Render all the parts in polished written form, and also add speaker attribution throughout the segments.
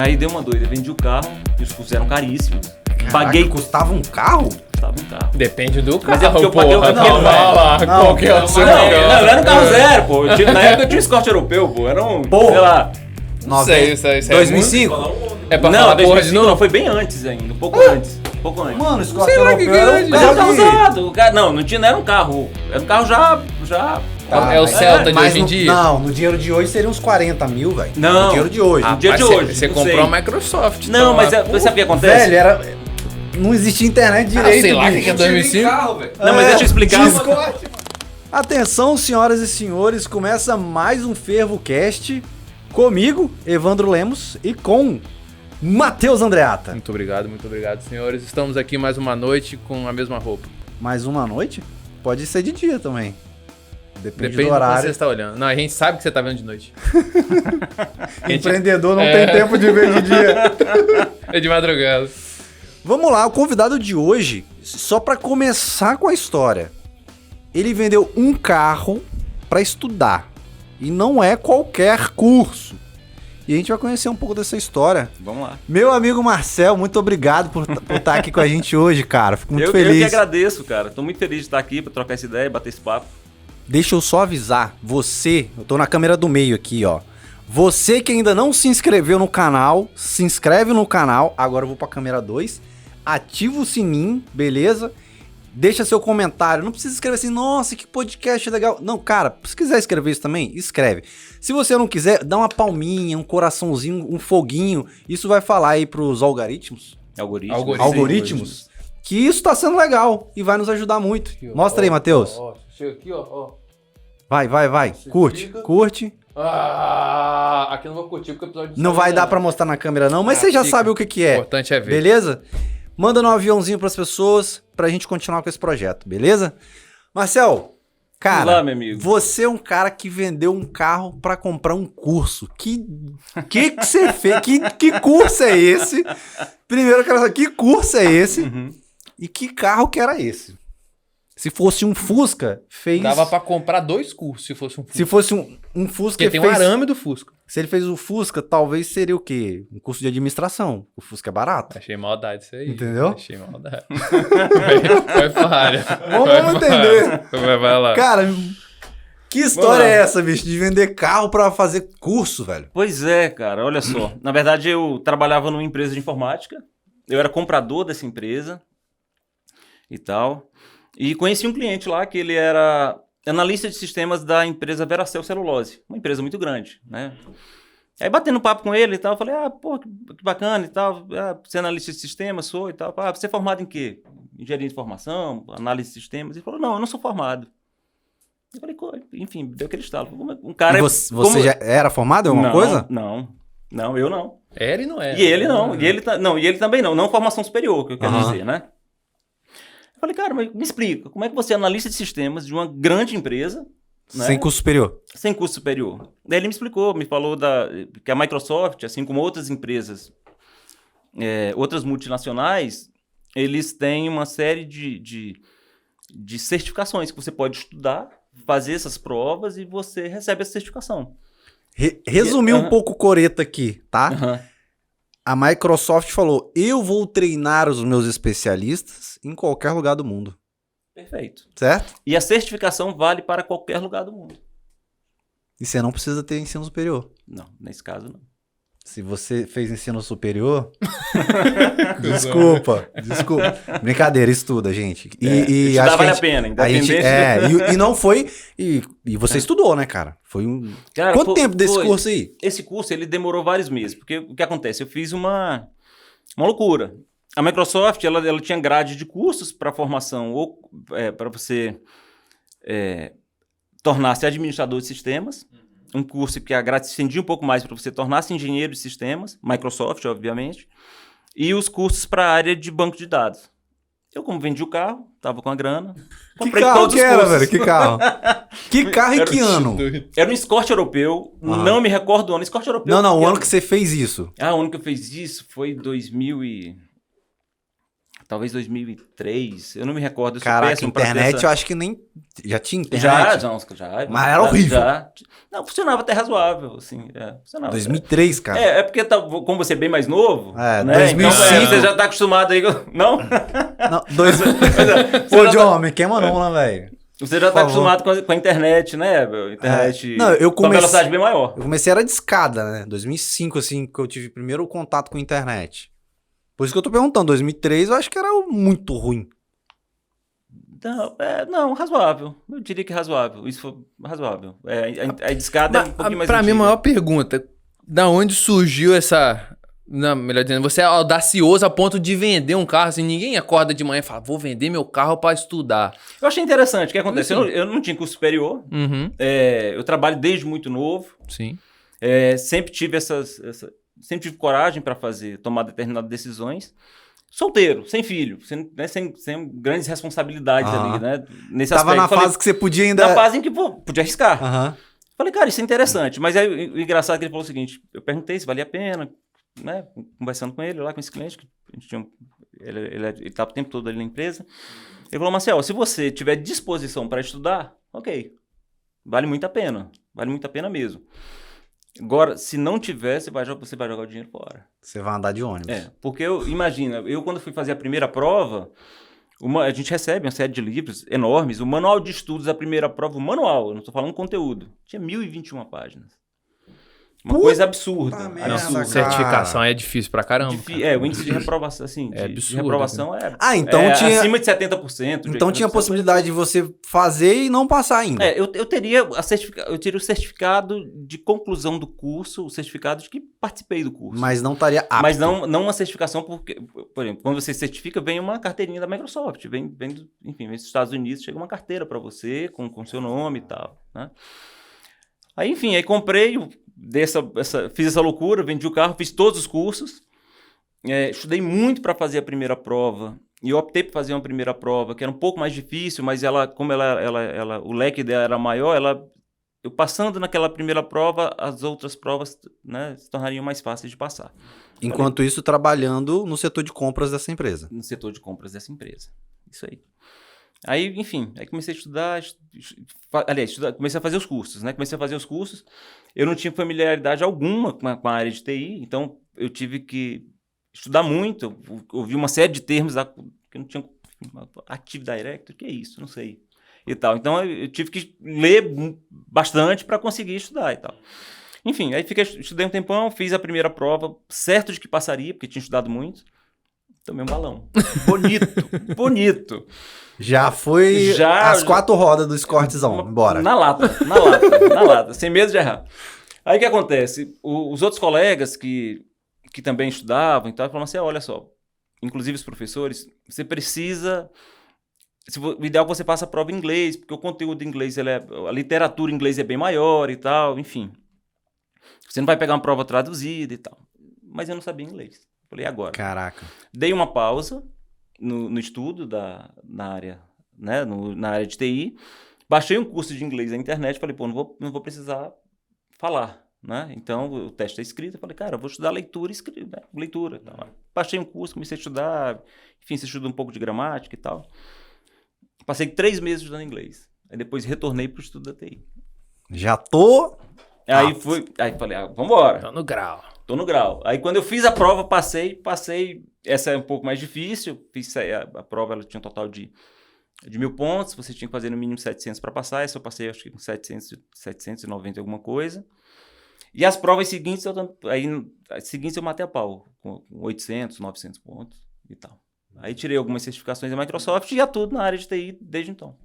Speaker 1: Aí deu uma doida, vendi o carro e os custos eram caríssimos.
Speaker 2: Caraca,
Speaker 1: Paguei...
Speaker 2: custava um carro?
Speaker 1: Custava um carro.
Speaker 3: Depende do carro,
Speaker 1: Mas é porque eu paguei o
Speaker 3: porra.
Speaker 1: carro,
Speaker 3: Não, qual que é o seu
Speaker 1: Não,
Speaker 3: carro?
Speaker 1: era um carro zero, pô. Na época eu tinha um Escort europeu, pô. Era um,
Speaker 2: Porra.
Speaker 1: sei lá...
Speaker 3: Isso aí
Speaker 2: 2005?
Speaker 3: É pra
Speaker 1: Não,
Speaker 3: falar porra de
Speaker 1: 2005
Speaker 3: novo?
Speaker 1: não, foi bem antes ainda, um pouco antes. Um pouco antes.
Speaker 2: Mano, Scott
Speaker 3: Sei lá,
Speaker 2: europeu
Speaker 3: que
Speaker 2: era
Speaker 3: grande.
Speaker 2: um
Speaker 1: Mas era um carro
Speaker 2: carro
Speaker 1: usado. O cara, não era um carro. Era um carro já...
Speaker 3: É o Celta de
Speaker 2: mas
Speaker 3: hoje em dia?
Speaker 2: Não, no dinheiro de hoje seria uns 40 mil, velho.
Speaker 1: Não.
Speaker 2: No dinheiro de hoje.
Speaker 1: Ah, dia de
Speaker 3: Mas
Speaker 1: hoje,
Speaker 3: Você
Speaker 1: não
Speaker 3: comprou
Speaker 1: sei.
Speaker 3: a Microsoft.
Speaker 1: Não, mas
Speaker 3: tá lá.
Speaker 1: você sabe o que acontece?
Speaker 2: Velho, era... Não existia internet direito,
Speaker 3: sei lá,
Speaker 2: bicho.
Speaker 3: que é 2005?
Speaker 1: Não, mas deixa eu explicar.
Speaker 2: Discord. Atenção, senhoras e senhores, começa mais um FervoCast comigo, Evandro Lemos, e com Matheus Andreata.
Speaker 3: Muito obrigado, senhores. Estamos aqui mais uma noite com a mesma roupa.
Speaker 2: Mais uma noite? Pode ser de dia também. Depende
Speaker 3: Depende
Speaker 2: do
Speaker 3: do que você
Speaker 2: horário.
Speaker 3: está olhando. Não, a gente sabe que você está vendo de noite.
Speaker 2: Empreendedor não tem tempo de ver de dia.
Speaker 3: É de madrugada.
Speaker 2: Vamos lá, o convidado de hoje, só pra começar com a história. Ele vendeu um carro pra estudar. E não é qualquer curso. E a gente vai conhecer um pouco dessa história.
Speaker 1: Vamos lá.
Speaker 2: Meu amigo Marcel, muito obrigado por estar aqui com a gente hoje, cara. Fico muito
Speaker 1: Eu
Speaker 2: feliz.
Speaker 1: que agradeço, cara. Tô muito feliz de estar aqui pra trocar essa ideia, bater esse papo.
Speaker 2: Deixa eu só avisar, eu tô na câmera do meio aqui, ó. Você que ainda não se inscreveu no canal, se inscreve no canal. Agora eu vou pra câmera 2. Ativa o sininho, beleza? Deixa seu comentário. Não precisa escrever assim, nossa, que podcast legal. Não, cara, se quiser escrever isso também, escreve. Se você não quiser, dá uma palminha, um coraçãozinho, um foguinho. Isso vai falar aí pros algoritmos. Algoritmos. Que isso tá sendo legal e vai nos ajudar muito.
Speaker 3: Aqui, ó.
Speaker 2: Mostra aí, Matheus.
Speaker 3: Ó, chega aqui, ó.
Speaker 2: Vai. Curte,
Speaker 3: clica.
Speaker 2: curte.
Speaker 3: Aqui eu não vou curtir porque o episódio
Speaker 2: Não vai dar pra mostrar na câmera não, mas você já
Speaker 3: fica.
Speaker 2: sabe o que
Speaker 3: O
Speaker 2: é.
Speaker 3: importante é ver.
Speaker 2: Beleza? Manda no aviãozinho pras pessoas pra gente continuar com esse projeto, beleza? Marcel, cara,
Speaker 1: Vamos lá, meu amigo.
Speaker 2: você é um cara que vendeu um carro pra comprar um curso. Que você fez? Que curso é esse? Primeiro eu quero saber que curso é esse e que carro que era esse? Se fosse um Fusca, fez...
Speaker 3: Dava pra comprar 2 cursos se fosse um Fusca.
Speaker 2: Se fosse um Fusca,
Speaker 3: Porque tem um arame do Fusca.
Speaker 2: Se ele fez o Fusca, talvez seria o quê? Um curso de administração. O Fusca é barato.
Speaker 3: Achei maldade isso aí.
Speaker 2: Entendeu?
Speaker 3: Achei maldade. Vai falha.
Speaker 2: Vamos entender.
Speaker 3: Vai lá.
Speaker 2: Cara, que história
Speaker 1: Vamos lá.
Speaker 2: é essa, bicho? De vender carro pra fazer curso, velho?
Speaker 1: Pois é, cara, olha só. Na verdade, eu trabalhava numa empresa de informática. Eu era comprador dessa empresa e tal. E conheci um cliente lá que ele era analista de sistemas da empresa Veracel Celulose. Uma empresa muito grande, né? Aí batendo papo com ele e tal, eu falei, pô, que bacana e tal. Você é analista de sistemas? Sou e tal. Você é formado em quê? Engenharia de informação, análise de sistemas? Ele falou, não, eu não sou formado. Eu falei, enfim, deu aquele estalo. Um cara...
Speaker 2: E você já era formado em alguma coisa?
Speaker 1: Não, eu não.
Speaker 3: Ele não é.
Speaker 1: E ele não. E ele também não. Não formação superior, que eu quero dizer, né? Eu falei, cara, mas me explica, como é que você é analista de sistemas de uma grande empresa, né?
Speaker 2: Sem curso superior.
Speaker 1: Sem curso superior. Daí ele me explicou, me falou que a Microsoft, assim como outras empresas, outras multinacionais, eles têm uma série de certificações que você pode estudar, fazer essas provas e você recebe essa certificação.
Speaker 2: Resumir um pouco o coreto aqui, tá?
Speaker 1: Aham.
Speaker 2: A Microsoft falou, eu vou treinar os meus especialistas em qualquer lugar do mundo.
Speaker 1: Perfeito.
Speaker 2: Certo?
Speaker 1: E a certificação vale para qualquer lugar do mundo.
Speaker 2: E você não precisa ter ensino superior.
Speaker 1: Não, nesse caso não.
Speaker 2: Se você fez ensino superior... Desculpa. Brincadeira, estuda, gente. E
Speaker 1: Estudar
Speaker 2: acho que
Speaker 1: vale a pena, independente.
Speaker 2: e não foi... E você estudou, né, cara? Foi um...
Speaker 1: Cara,
Speaker 2: Quanto tempo desse
Speaker 1: foi.
Speaker 2: curso aí?
Speaker 1: Esse curso, ele demorou vários meses, porque o que acontece? Eu fiz uma loucura. A Microsoft, ela tinha grade de cursos para formação, ou para você tornar-se administrador de sistemas, um curso que a grade se estendia um pouco mais para você tornar-se engenheiro de sistemas, Microsoft, obviamente, e os cursos para a área de banco de dados. Eu, como vendi o carro, tava com a grana,
Speaker 2: Que
Speaker 1: comprei
Speaker 2: carro
Speaker 1: todos
Speaker 2: que
Speaker 1: os
Speaker 2: era,
Speaker 1: cursos.
Speaker 2: velho? Que carro? Que carro e que ano?
Speaker 1: Era um Escort europeu, não me recordo do ano, Escort europeu.
Speaker 2: Não, o
Speaker 1: porque
Speaker 2: ano que você fez isso.
Speaker 1: o ano que eu fiz isso foi 2013, talvez 2003, eu não me recordo. Eu sou
Speaker 2: Caraca,
Speaker 1: péssimo pra ter
Speaker 2: internet eu acho que nem... Já tinha internet?
Speaker 1: Já.
Speaker 2: Mas era horrível.
Speaker 1: Não, funcionava até razoável, assim. Funcionava.
Speaker 2: 2003, cara.
Speaker 1: É porque como você é bem mais novo,
Speaker 2: É,
Speaker 1: né?
Speaker 2: 2005.
Speaker 1: Então, você já tá acostumado aí. Não?
Speaker 2: Não,
Speaker 1: Você
Speaker 2: Pô,
Speaker 1: já
Speaker 2: John, me queima não, né, velho?
Speaker 1: Você já tá acostumado com a internet, né? Internet
Speaker 2: Não, eu
Speaker 1: com velocidade bem maior.
Speaker 2: Eu comecei era de escada, né? 2005, assim, que eu tive primeiro contato com a internet. Por isso que eu tô perguntando, 2003 eu acho que era muito ruim.
Speaker 1: Não, razoável. Eu diria que razoável. Isso foi razoável. A discada é um pouquinho mais
Speaker 3: Pra mim, a
Speaker 1: antiga.
Speaker 3: maior pergunta, da onde surgiu essa... Não, melhor dizendo, você é audacioso a ponto de vender um carro, assim, ninguém acorda de manhã e fala, vou vender meu carro pra estudar.
Speaker 1: Eu achei interessante. O que acontece?
Speaker 3: Sim.
Speaker 1: Eu não tinha curso superior.
Speaker 3: Uhum,
Speaker 1: Eu trabalho desde muito novo.
Speaker 3: sim.
Speaker 1: Sempre tive sempre tive coragem para tomar determinadas decisões. Solteiro, sem filho, sem grandes responsabilidades
Speaker 2: Aham.
Speaker 1: ali, né? Nesse
Speaker 2: Tava
Speaker 1: aspecto.
Speaker 2: na fase que você podia ainda...
Speaker 1: Na fase em que podia arriscar.
Speaker 2: Aham.
Speaker 1: Falei, cara, isso é interessante. Mas aí o engraçado é que ele falou o seguinte: eu perguntei se valia a pena, né? Conversando com ele lá, com esse cliente, que a gente tinha, ele estava o tempo todo ali na empresa. Ele falou, Marcel, se você tiver disposição para estudar, ok, vale muito a pena mesmo. Agora, se não tiver, você vai jogar o dinheiro fora.
Speaker 2: Você vai andar de ônibus.
Speaker 1: Porque imagina, quando fui fazer a primeira prova, a gente recebe uma série de livros enormes, o manual de estudos da primeira prova, o manual, eu não estou falando conteúdo, tinha 1021 páginas. Uma coisa absurda.
Speaker 2: merda,
Speaker 1: Absurda.
Speaker 3: Certificação é difícil pra caramba.
Speaker 1: O índice de reprovação, assim,
Speaker 3: É
Speaker 1: de
Speaker 3: absurdo,
Speaker 1: reprovação
Speaker 2: então tinha...
Speaker 1: acima de 70%.
Speaker 2: Então tinha a possibilidade de você fazer e não passar ainda.
Speaker 1: Eu teria o certificado de conclusão do curso, o certificado de que participei do curso.
Speaker 2: Mas não estaria apto.
Speaker 1: Mas não uma certificação, porque, por exemplo, quando você certifica, vem uma carteirinha da Microsoft, vem dos Estados Unidos, chega uma carteira para você, com seu nome e tal, né? Aí, enfim, aí comprei, fiz essa loucura, vendi o carro, fiz todos os cursos, estudei muito para fazer a primeira prova, e eu optei por fazer uma primeira prova, que era um pouco mais difícil, mas como o leque dela era maior, eu passando naquela primeira prova, as outras provas, né, se tornariam mais fáceis de passar.
Speaker 2: Enquanto isso, trabalhando no setor de compras dessa empresa.
Speaker 1: No setor de compras dessa empresa. Isso aí. Aí, enfim, comecei a estudar, comecei a fazer os cursos, né? Eu não tinha familiaridade alguma com a área de TI, então eu tive que estudar muito, ouvi uma série de termos que eu não tinha... Active Directory, o que é isso? Não sei. E tal. Então eu tive que ler bastante para conseguir estudar e tal. Enfim, aí estudei um tempão, fiz a primeira prova, certo de que passaria, porque tinha estudado muito. Tomei um balão. Bonito.
Speaker 2: Já foi as 4 rodas do escortezão, embora.
Speaker 1: Na lata, sem medo de errar. Aí o que acontece? Os outros colegas que também estudavam e tal, falaram assim, olha só, inclusive os professores, você precisa... O ideal é que você faça a prova em inglês, porque o conteúdo em inglês, a literatura em inglês é bem maior e tal, enfim. Você não vai pegar uma prova traduzida e tal. Mas eu não sabia inglês. Falei, agora?
Speaker 2: Caraca.
Speaker 1: Dei uma pausa no estudo na área, né, na área de TI. Baixei um curso de inglês na internet. Falei, pô, não vou precisar falar, né? Então, o teste é escrito. Eu falei, cara, eu vou estudar leitura e escrita, né? Leitura. Então, baixei um curso, comecei a estudar. Enfim, você estuda um pouco de gramática e tal. Passei 3 meses estudando inglês. Aí depois retornei para o estudo da TI.
Speaker 2: Já tô...
Speaker 1: Aí falei, vambora. Tô no grau. Aí quando eu fiz a prova, passei. Essa é um pouco mais difícil. A prova ela tinha um total de 1.000 pontos. Você tinha que fazer no mínimo 700 para passar. Essa eu passei, acho que com 790 alguma coisa. E as provas seguintes, eu matei a pau. Com 800, 900 pontos e tal. Aí tirei algumas certificações da Microsoft e ia tudo na área de TI desde então.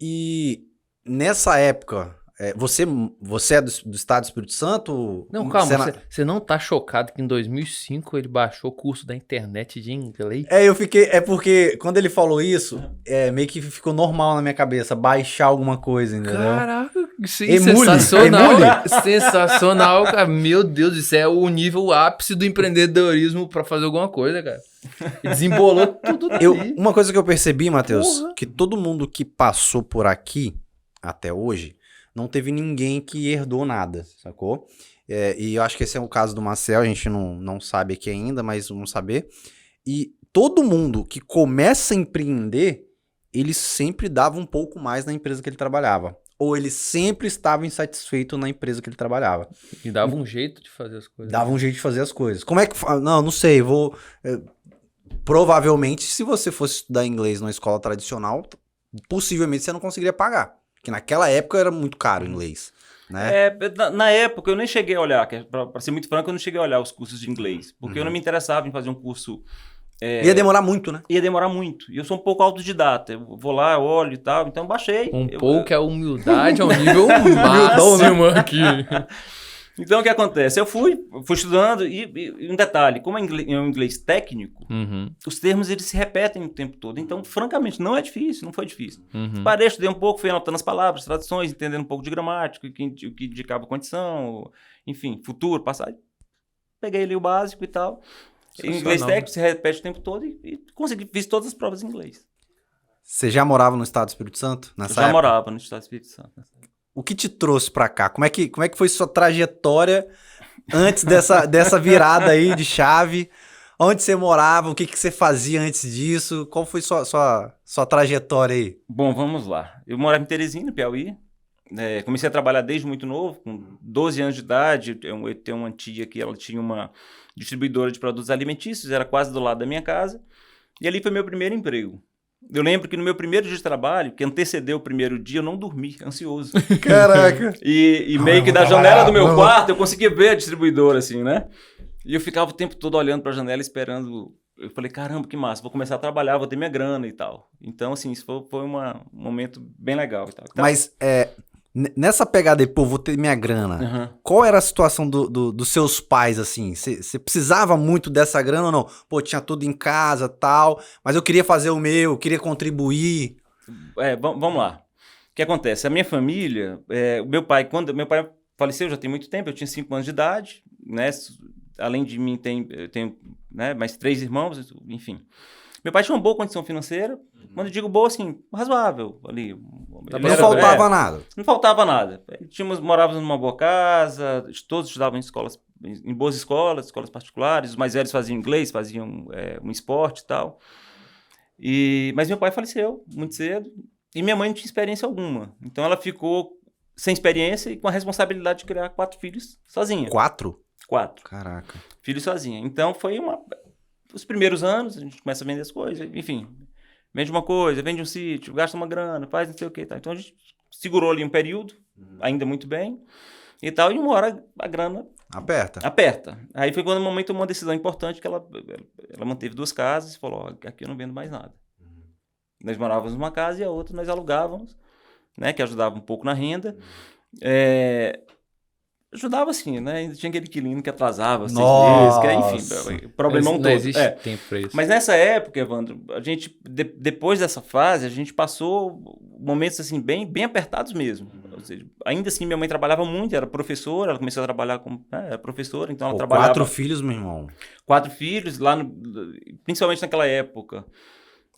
Speaker 2: E nessa época... Você é do estado do Espírito Santo?
Speaker 3: Não, calma, você não tá chocado que em 2005 ele baixou o curso da internet de inglês?
Speaker 2: Eu fiquei... É porque quando ele falou isso, meio que ficou normal na minha cabeça, baixar alguma coisa, entendeu?
Speaker 3: Caraca, sim, sensacional. Sensacional, cara. Meu Deus, isso é o nível ápice do empreendedorismo pra fazer alguma coisa, cara. Desembolou tudo ali.
Speaker 2: Uma coisa que eu percebi, Matheus, que todo mundo que passou por aqui, até hoje... não teve ninguém que herdou nada, sacou? E eu acho que esse é o caso do Marcel, a gente não sabe aqui ainda, mas vamos saber. E todo mundo que começa a empreender, ele sempre dava um pouco mais na empresa que ele trabalhava. Ou ele sempre estava insatisfeito na empresa que ele trabalhava.
Speaker 3: E dava um jeito de fazer as coisas.
Speaker 2: Dava um jeito de fazer as coisas. Como é que... Não sei, provavelmente, se você fosse estudar inglês numa escola tradicional, possivelmente você não conseguiria pagar. Porque naquela época era muito caro o inglês, né?
Speaker 1: Na época eu nem cheguei a olhar, pra ser muito franco, eu não cheguei a olhar os cursos de inglês. Porque eu não me interessava em fazer um curso...
Speaker 2: Ia demorar muito, né?
Speaker 1: Ia demorar muito. E eu sou um pouco autodidata. Eu vou lá, eu olho e tal. Então eu baixei.
Speaker 3: Pouco é humildade ao nível máximo aqui.
Speaker 1: Então o que acontece? Eu fui estudando e um detalhe, como é um inglês técnico, os termos eles se repetem o tempo todo. Então, francamente, não é difícil, não foi difícil. Parei, estudei um pouco, fui anotando as palavras, traduções, entendendo um pouco de gramática, o que indicava condição, enfim, futuro, passado. Peguei ali o básico e tal. Em inglês técnico se repete o tempo todo e consegui, fiz todas as provas em inglês.
Speaker 2: Você já morava no estado do Espírito Santo nessa época?
Speaker 1: Já morava no estado do Espírito Santo.
Speaker 2: O que te trouxe pra cá? Como é que foi sua trajetória antes dessa virada aí de chave? Onde você morava? O que você fazia antes disso? Qual foi sua trajetória aí?
Speaker 1: Bom, vamos lá. Eu morava em Teresina, no Piauí. Comecei a trabalhar desde muito novo, com 12 anos de idade. Eu tenho uma tia que ela tinha uma distribuidora de produtos alimentícios, era quase do lado da minha casa. E ali foi meu primeiro emprego. Eu lembro que no meu primeiro dia de trabalho, que antecedeu o primeiro dia, eu não dormi, ansioso.
Speaker 2: Caraca!
Speaker 1: E meio que da janela do meu quarto, eu conseguia ver a distribuidora, assim, né? E eu ficava o tempo todo olhando para a janela, esperando. Eu falei, caramba, que massa, vou começar a trabalhar, vou ter minha grana e tal. Então, assim, isso foi um momento bem legal e tal. Então,
Speaker 2: mas, nessa pegada aí, pô, vou ter minha grana, qual era a situação dos seus pais, assim? Você precisava muito dessa grana ou não? Pô, tinha tudo em casa, tal, mas eu queria fazer o meu, eu queria contribuir.
Speaker 1: Vamos lá. O que acontece? A minha família, quando meu pai faleceu já tem muito tempo, eu tinha 5 anos de idade, né? Além de mim, eu tenho, né, mais 3 irmãos, enfim. Meu pai tinha uma boa condição financeira, quando eu digo boa, assim, razoável ali.
Speaker 2: Não faltava nada.
Speaker 1: Não faltava nada. Morávamos numa boa casa, todos estudavam em boas escolas particulares, os mais velhos faziam inglês, faziam um esporte e tal. Mas meu pai faleceu muito cedo e minha mãe não tinha experiência alguma. Então ela ficou sem experiência e com a responsabilidade de criar 4 filhos sozinha.
Speaker 2: 4?
Speaker 1: 4.
Speaker 2: Caraca.
Speaker 1: Filhos sozinha. Então foi os primeiros anos, a gente começa a vender as coisas, enfim. Vende uma coisa, vende um sítio, gasta uma grana, faz não sei o que. Tá. Então a gente segurou ali um período, ainda muito bem, e tal, e uma hora a grana... Aperta. Aí foi quando a mamãe tomou uma decisão importante, que ela manteve 2 casas e falou, ó, aqui eu não vendo mais nada. Nós morávamos numa casa e a outra nós alugávamos, né, que ajudava um pouco na renda. Ajudava assim, né? Ainda tinha aquele inquilino que atrasava 6 meses, enfim, problemão todo.
Speaker 3: Não existe tempo pra isso.
Speaker 1: Mas nessa época, Evandro, a gente, depois dessa fase, a gente passou momentos assim, bem apertados mesmo. Ou seja, ainda assim, minha mãe trabalhava muito, era professora, ela começou a trabalhar como professora, então ela trabalhava...
Speaker 2: 4 filhos, meu irmão.
Speaker 1: 4 filhos, principalmente naquela época.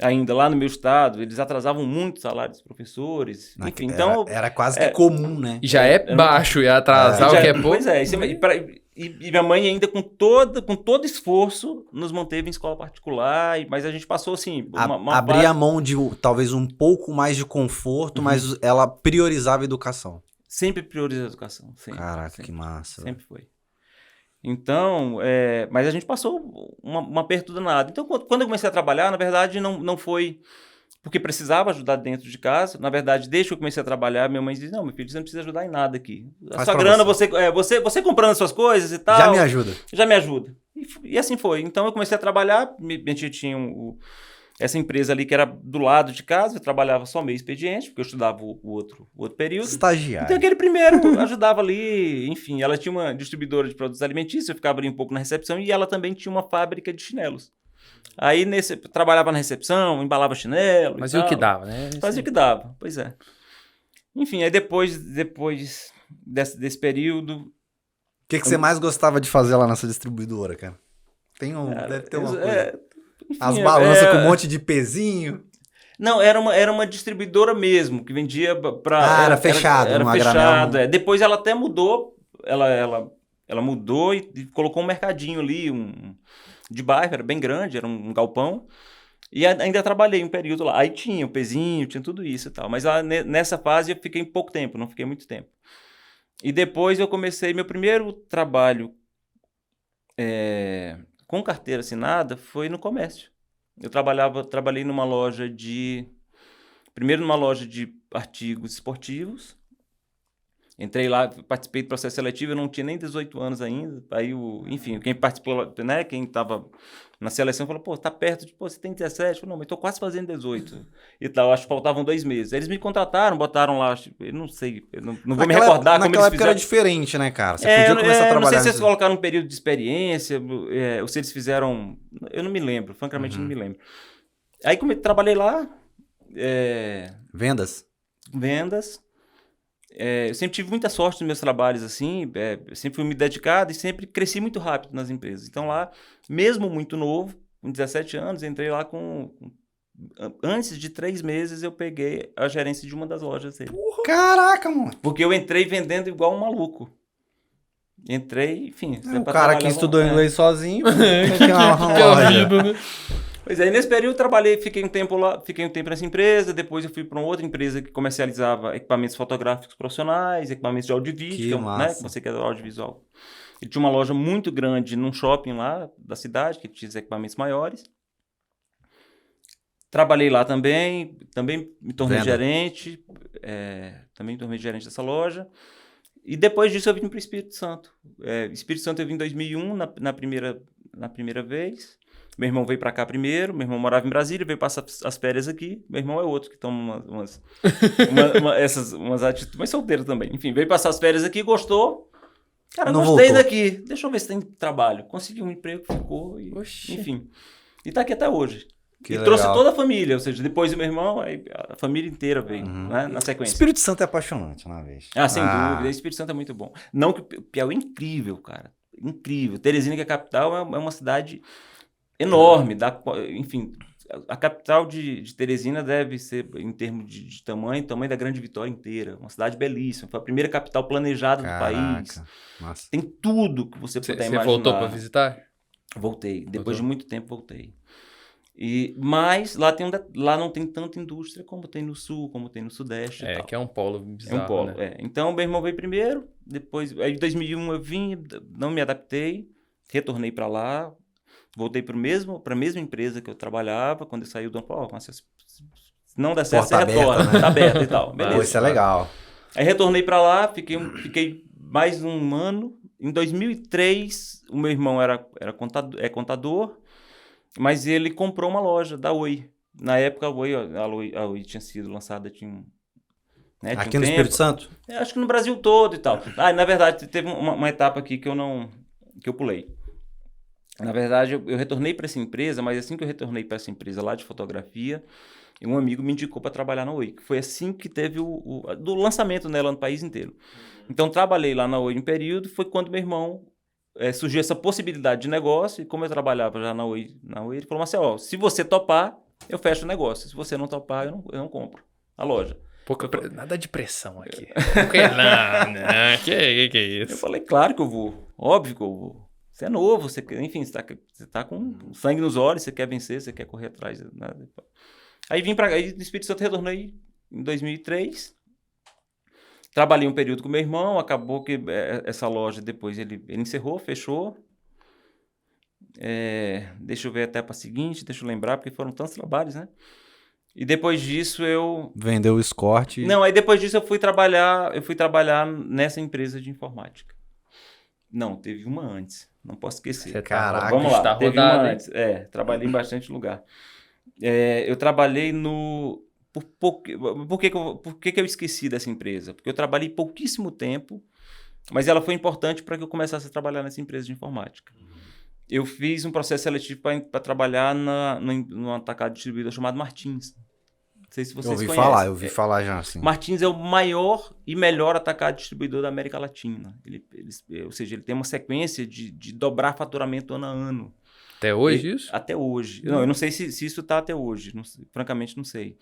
Speaker 1: Ainda lá no meu estado, eles atrasavam muito o salário dos professores. Enfim, então...
Speaker 2: Era quase que comum, né?
Speaker 3: E já baixo, e atrasar o que é pouco.
Speaker 1: Pois é, e minha mãe ainda com todo esforço nos manteve em escola particular, mas a gente passou assim...
Speaker 2: Abria a mão de talvez um pouco mais de conforto, mas ela priorizava a educação.
Speaker 1: Sempre priorizou a educação. Sempre,
Speaker 2: Caraca,
Speaker 1: sempre,
Speaker 2: que massa.
Speaker 1: Sempre foi. Então, mas a gente passou um aperto danado. Então, quando eu comecei a trabalhar, na verdade, não foi porque precisava ajudar dentro de casa. Na verdade, desde que eu comecei a trabalhar, minha mãe disse, não, meu filho, você não precisa ajudar em nada aqui. A sua grana, você comprando as suas coisas e tal...
Speaker 2: Já me ajuda.
Speaker 1: Já me ajuda. E assim foi. Então, eu comecei a trabalhar, minha tia tinha essa empresa ali que era do lado de casa, eu trabalhava só meio expediente, porque eu estudava o outro período.
Speaker 2: Estagiário.
Speaker 1: Então aquele primeiro ajudava ali, enfim, ela tinha uma distribuidora de produtos alimentícios, eu ficava ali um pouco na recepção, e ela também tinha uma fábrica de chinelos. Aí trabalhava na recepção, embalava chinelo.
Speaker 3: Fazia o que dava, né?
Speaker 1: Fazia o que dava, pois é. Enfim, aí depois desse período...
Speaker 2: O que você mais gostava de fazer lá nessa distribuidora, cara? Deve ter uma coisa... Enfim, as balanças com um monte de pezinho.
Speaker 1: Não, era uma distribuidora mesmo, que vendia para...
Speaker 2: era fechado.
Speaker 1: Era fechado. Depois ela até mudou, ela mudou e colocou um mercadinho ali, de bairro, era bem grande, era um galpão. E ainda trabalhei um período lá. Aí tinha o pezinho, tinha tudo isso e tal. Mas lá nessa fase eu fiquei pouco tempo, não fiquei muito tempo. E depois eu comecei meu primeiro trabalho com carteira assinada foi no comércio. Eu trabalhei numa loja primeiro numa loja de artigos esportivos. Entrei lá, participei do processo seletivo, eu não tinha nem 18 anos ainda. Aí, enfim, quem participou, né, quem estava na seleção falou, pô, tá perto, você tem 17? Eu falei, não, mas tô quase fazendo 18 e tal, acho que faltavam 2 meses. Eles me contrataram, botaram lá, eu não sei, eu não vou me recordar como eles fizeram.
Speaker 2: Naquela época era diferente, né, cara? Você podia começar a trabalhar...
Speaker 1: Não sei se eles colocaram um período de experiência, ou se eles fizeram... Eu não me lembro, francamente não me lembro. Aí trabalhei lá...
Speaker 2: Vendas.
Speaker 1: Eu sempre tive muita sorte nos meus trabalhos, assim, sempre fui me dedicado e sempre cresci muito rápido nas empresas. Então lá, mesmo muito novo, com 17 anos, entrei lá antes de 3 meses eu peguei a gerência de uma das lojas dele.
Speaker 2: Caraca, mano!
Speaker 1: Porque eu entrei vendendo igual um maluco. Entrei, enfim...
Speaker 2: O cara que estudou inglês sozinho, tem que uma loja.
Speaker 1: Pois é, nesse período fiquei um tempo nessa empresa, depois eu fui para uma outra empresa que comercializava equipamentos fotográficos profissionais, equipamentos de áudio e vídeo, né, você quer audiovisual. Ele tinha uma loja muito grande num shopping lá da cidade, que tinha equipamentos maiores. Trabalhei lá também me tornei gerente, dessa loja. E depois disso eu vim para o Espírito Santo. Espírito Santo eu vim em 2001, na primeira vez. Meu irmão veio pra cá primeiro, meu irmão morava em Brasília, veio passar as férias aqui. Meu irmão é outro que toma umas atitudes, mas solteiro também. Enfim, veio passar as férias aqui, gostou. Cara,
Speaker 2: não
Speaker 1: gostei
Speaker 2: voltou.
Speaker 1: daqui. Deixa eu ver se tem trabalho. Consegui um emprego, ficou, enfim. E tá aqui até hoje.
Speaker 2: Que
Speaker 1: e
Speaker 2: legal.
Speaker 1: trouxe toda a família, ou seja, depois do meu irmão, aí a família inteira veio, né, na sequência.
Speaker 2: Espírito Santo é apaixonante, uma vez.
Speaker 1: Sem dúvida. O Espírito Santo é muito bom. Não que o Piauí é incrível, cara. Incrível. Teresina, que é a capital, é uma cidade... enorme, enfim, a capital de Teresina deve ser, em termos de tamanho da Grande Vitória inteira, uma cidade belíssima, foi a primeira capital planejada do país,
Speaker 2: Nossa.
Speaker 1: tem tudo que você puder imaginar.
Speaker 3: Você voltou para visitar?
Speaker 1: Voltei, depois de muito tempo voltei. Mas lá não tem tanta indústria como tem no sul, como tem no sudeste e tal.
Speaker 3: Que é um polo bizarro,
Speaker 1: É um polo,
Speaker 3: né?
Speaker 1: Então, meu irmão veio primeiro, depois, aí em 2001 eu vim, não me adaptei, retornei para lá, voltei para a mesma empresa que eu trabalhava. Quando eu saí, o dono falou, se não der certo, você retorna, né? Tá aberto e tal. Beleza.
Speaker 2: Isso é legal.
Speaker 1: Aí retornei para lá, fiquei mais um ano. Em 2003, o meu irmão era contador, mas ele comprou uma loja da Oi. Na época, a Oi tinha sido lançada, né,
Speaker 2: aqui no Espírito Santo?
Speaker 1: Acho que no Brasil todo e tal. Na verdade, teve uma etapa aqui que eu pulei. Na verdade, eu retornei para essa empresa, mas assim que eu retornei para essa empresa lá de fotografia, um amigo me indicou para trabalhar na Oi, que foi assim que teve do lançamento nela no país inteiro. Então, trabalhei lá na Oi um período, foi quando meu irmão surgiu essa possibilidade de negócio, e como eu trabalhava já na Oi, ele falou assim, se você topar, eu fecho o negócio, se você não topar, eu não compro a loja.
Speaker 3: Nada de pressão aqui. Não, que é isso?
Speaker 1: Eu falei, claro que eu vou, óbvio que eu vou. Você é novo, você tá com sangue nos olhos, você quer vencer, você quer correr atrás. Né? Aí vim para aí do Espírito Santo, retornei em 2003. Trabalhei um período com meu irmão, acabou que essa loja depois ele encerrou, fechou. Deixa eu ver até para a seguinte, deixa eu lembrar, porque foram tantos trabalhos, né? E depois disso eu...
Speaker 2: Vendeu o Escort.
Speaker 1: Não, aí depois disso eu fui trabalhar nessa empresa de informática. Não, teve uma antes. Não posso esquecer.
Speaker 2: Caraca,
Speaker 1: vamos lá. Teve uma
Speaker 3: rodado,
Speaker 1: antes. Trabalhei em bastante lugar. Eu trabalhei no... Por que eu esqueci dessa empresa? Porque eu trabalhei pouquíssimo tempo, mas ela foi importante para que eu começasse a trabalhar nessa empresa de informática. Eu fiz um processo seletivo para trabalhar no atacado distribuidor chamado Martins. Não sei se vocês conhecem.
Speaker 2: Eu ouvi falar já, assim.
Speaker 1: Martins é o maior e melhor atacado distribuidor da América Latina. Ou seja, ele tem uma sequência de dobrar faturamento ano a ano.
Speaker 3: Até hoje isso?
Speaker 1: Até hoje. Não, eu não sei se isso está até hoje. Francamente, não sei.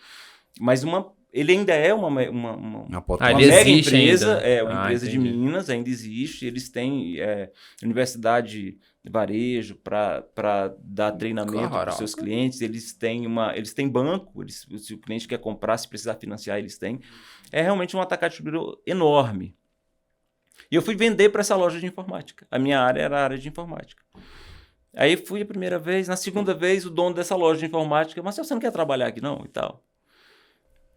Speaker 1: Mas uma ele ainda é uma
Speaker 3: ele
Speaker 1: mega
Speaker 3: existe
Speaker 1: empresa,
Speaker 3: ainda.
Speaker 1: uma empresa de
Speaker 3: Entendi.
Speaker 1: Minas, ainda existe. Eles têm universidade de varejo para dar treinamento para
Speaker 3: Caraca.
Speaker 1: os seus clientes. Eles têm banco, se o cliente quer comprar, se precisar financiar, eles têm. É realmente um atacado enorme. E eu fui vender para essa loja de informática. A minha área era a área de informática. Aí fui a primeira vez, na segunda vez o dono dessa loja de informática, mas você não quer trabalhar aqui não? E tal.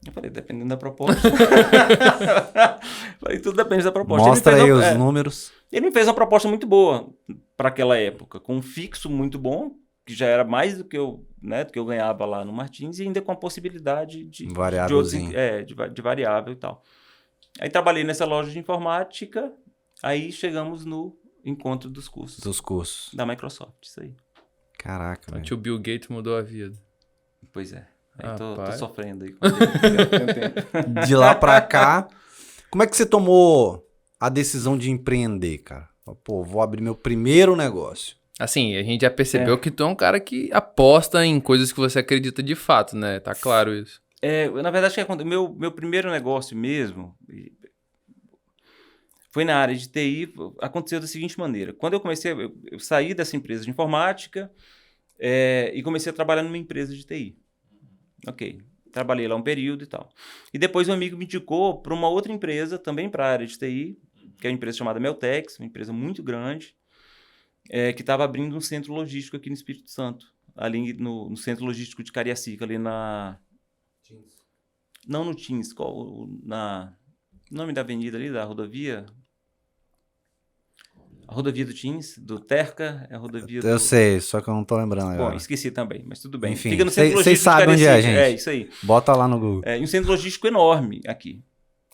Speaker 1: Eu falei, dependendo da proposta. Falei, tudo depende da proposta.
Speaker 2: Mostra aí os números.
Speaker 1: Ele me fez uma proposta muito boa para aquela época, com um fixo muito bom, que já era mais do que eu ganhava lá no Martins, e ainda com a possibilidade de variável e tal. Aí trabalhei nessa loja de informática, aí chegamos no encontro dos cursos.
Speaker 2: Dos cursos.
Speaker 1: Da Microsoft, isso aí.
Speaker 2: Caraca,
Speaker 3: Então,
Speaker 2: velho.
Speaker 3: tio Bill Gates mudou a vida.
Speaker 1: Pois é. Aí tô sofrendo aí.
Speaker 2: De lá pra cá, como é que você tomou a decisão de empreender, cara? Pô, vou abrir meu primeiro negócio.
Speaker 3: Assim, a gente já percebeu que tu é um cara que aposta em coisas que você acredita de fato, né? Tá claro isso.
Speaker 1: Na verdade, meu primeiro negócio mesmo foi na área de TI. Aconteceu da seguinte maneira. Quando eu comecei, eu saí dessa empresa de informática e comecei a trabalhar numa empresa de TI. Ok, trabalhei lá um período e tal. E depois um amigo me indicou para uma outra empresa, também para a área de TI, que é uma empresa chamada Meltex, uma empresa muito grande, que estava abrindo um centro logístico aqui no Espírito Santo, ali no centro logístico de Cariacica, ali na... Não no Teams, o nome da avenida ali, da rodovia... A rodovia do Teams, do Terca, é a rodovia
Speaker 2: Eu sei, só que eu não tô lembrando agora.
Speaker 1: Bom, esqueci também, mas tudo bem.
Speaker 2: Enfim,
Speaker 1: fica no centro logístico.
Speaker 2: Vocês sabem onde é, gente.
Speaker 1: É, isso aí.
Speaker 2: Bota lá no Google.
Speaker 1: E um centro logístico enorme aqui.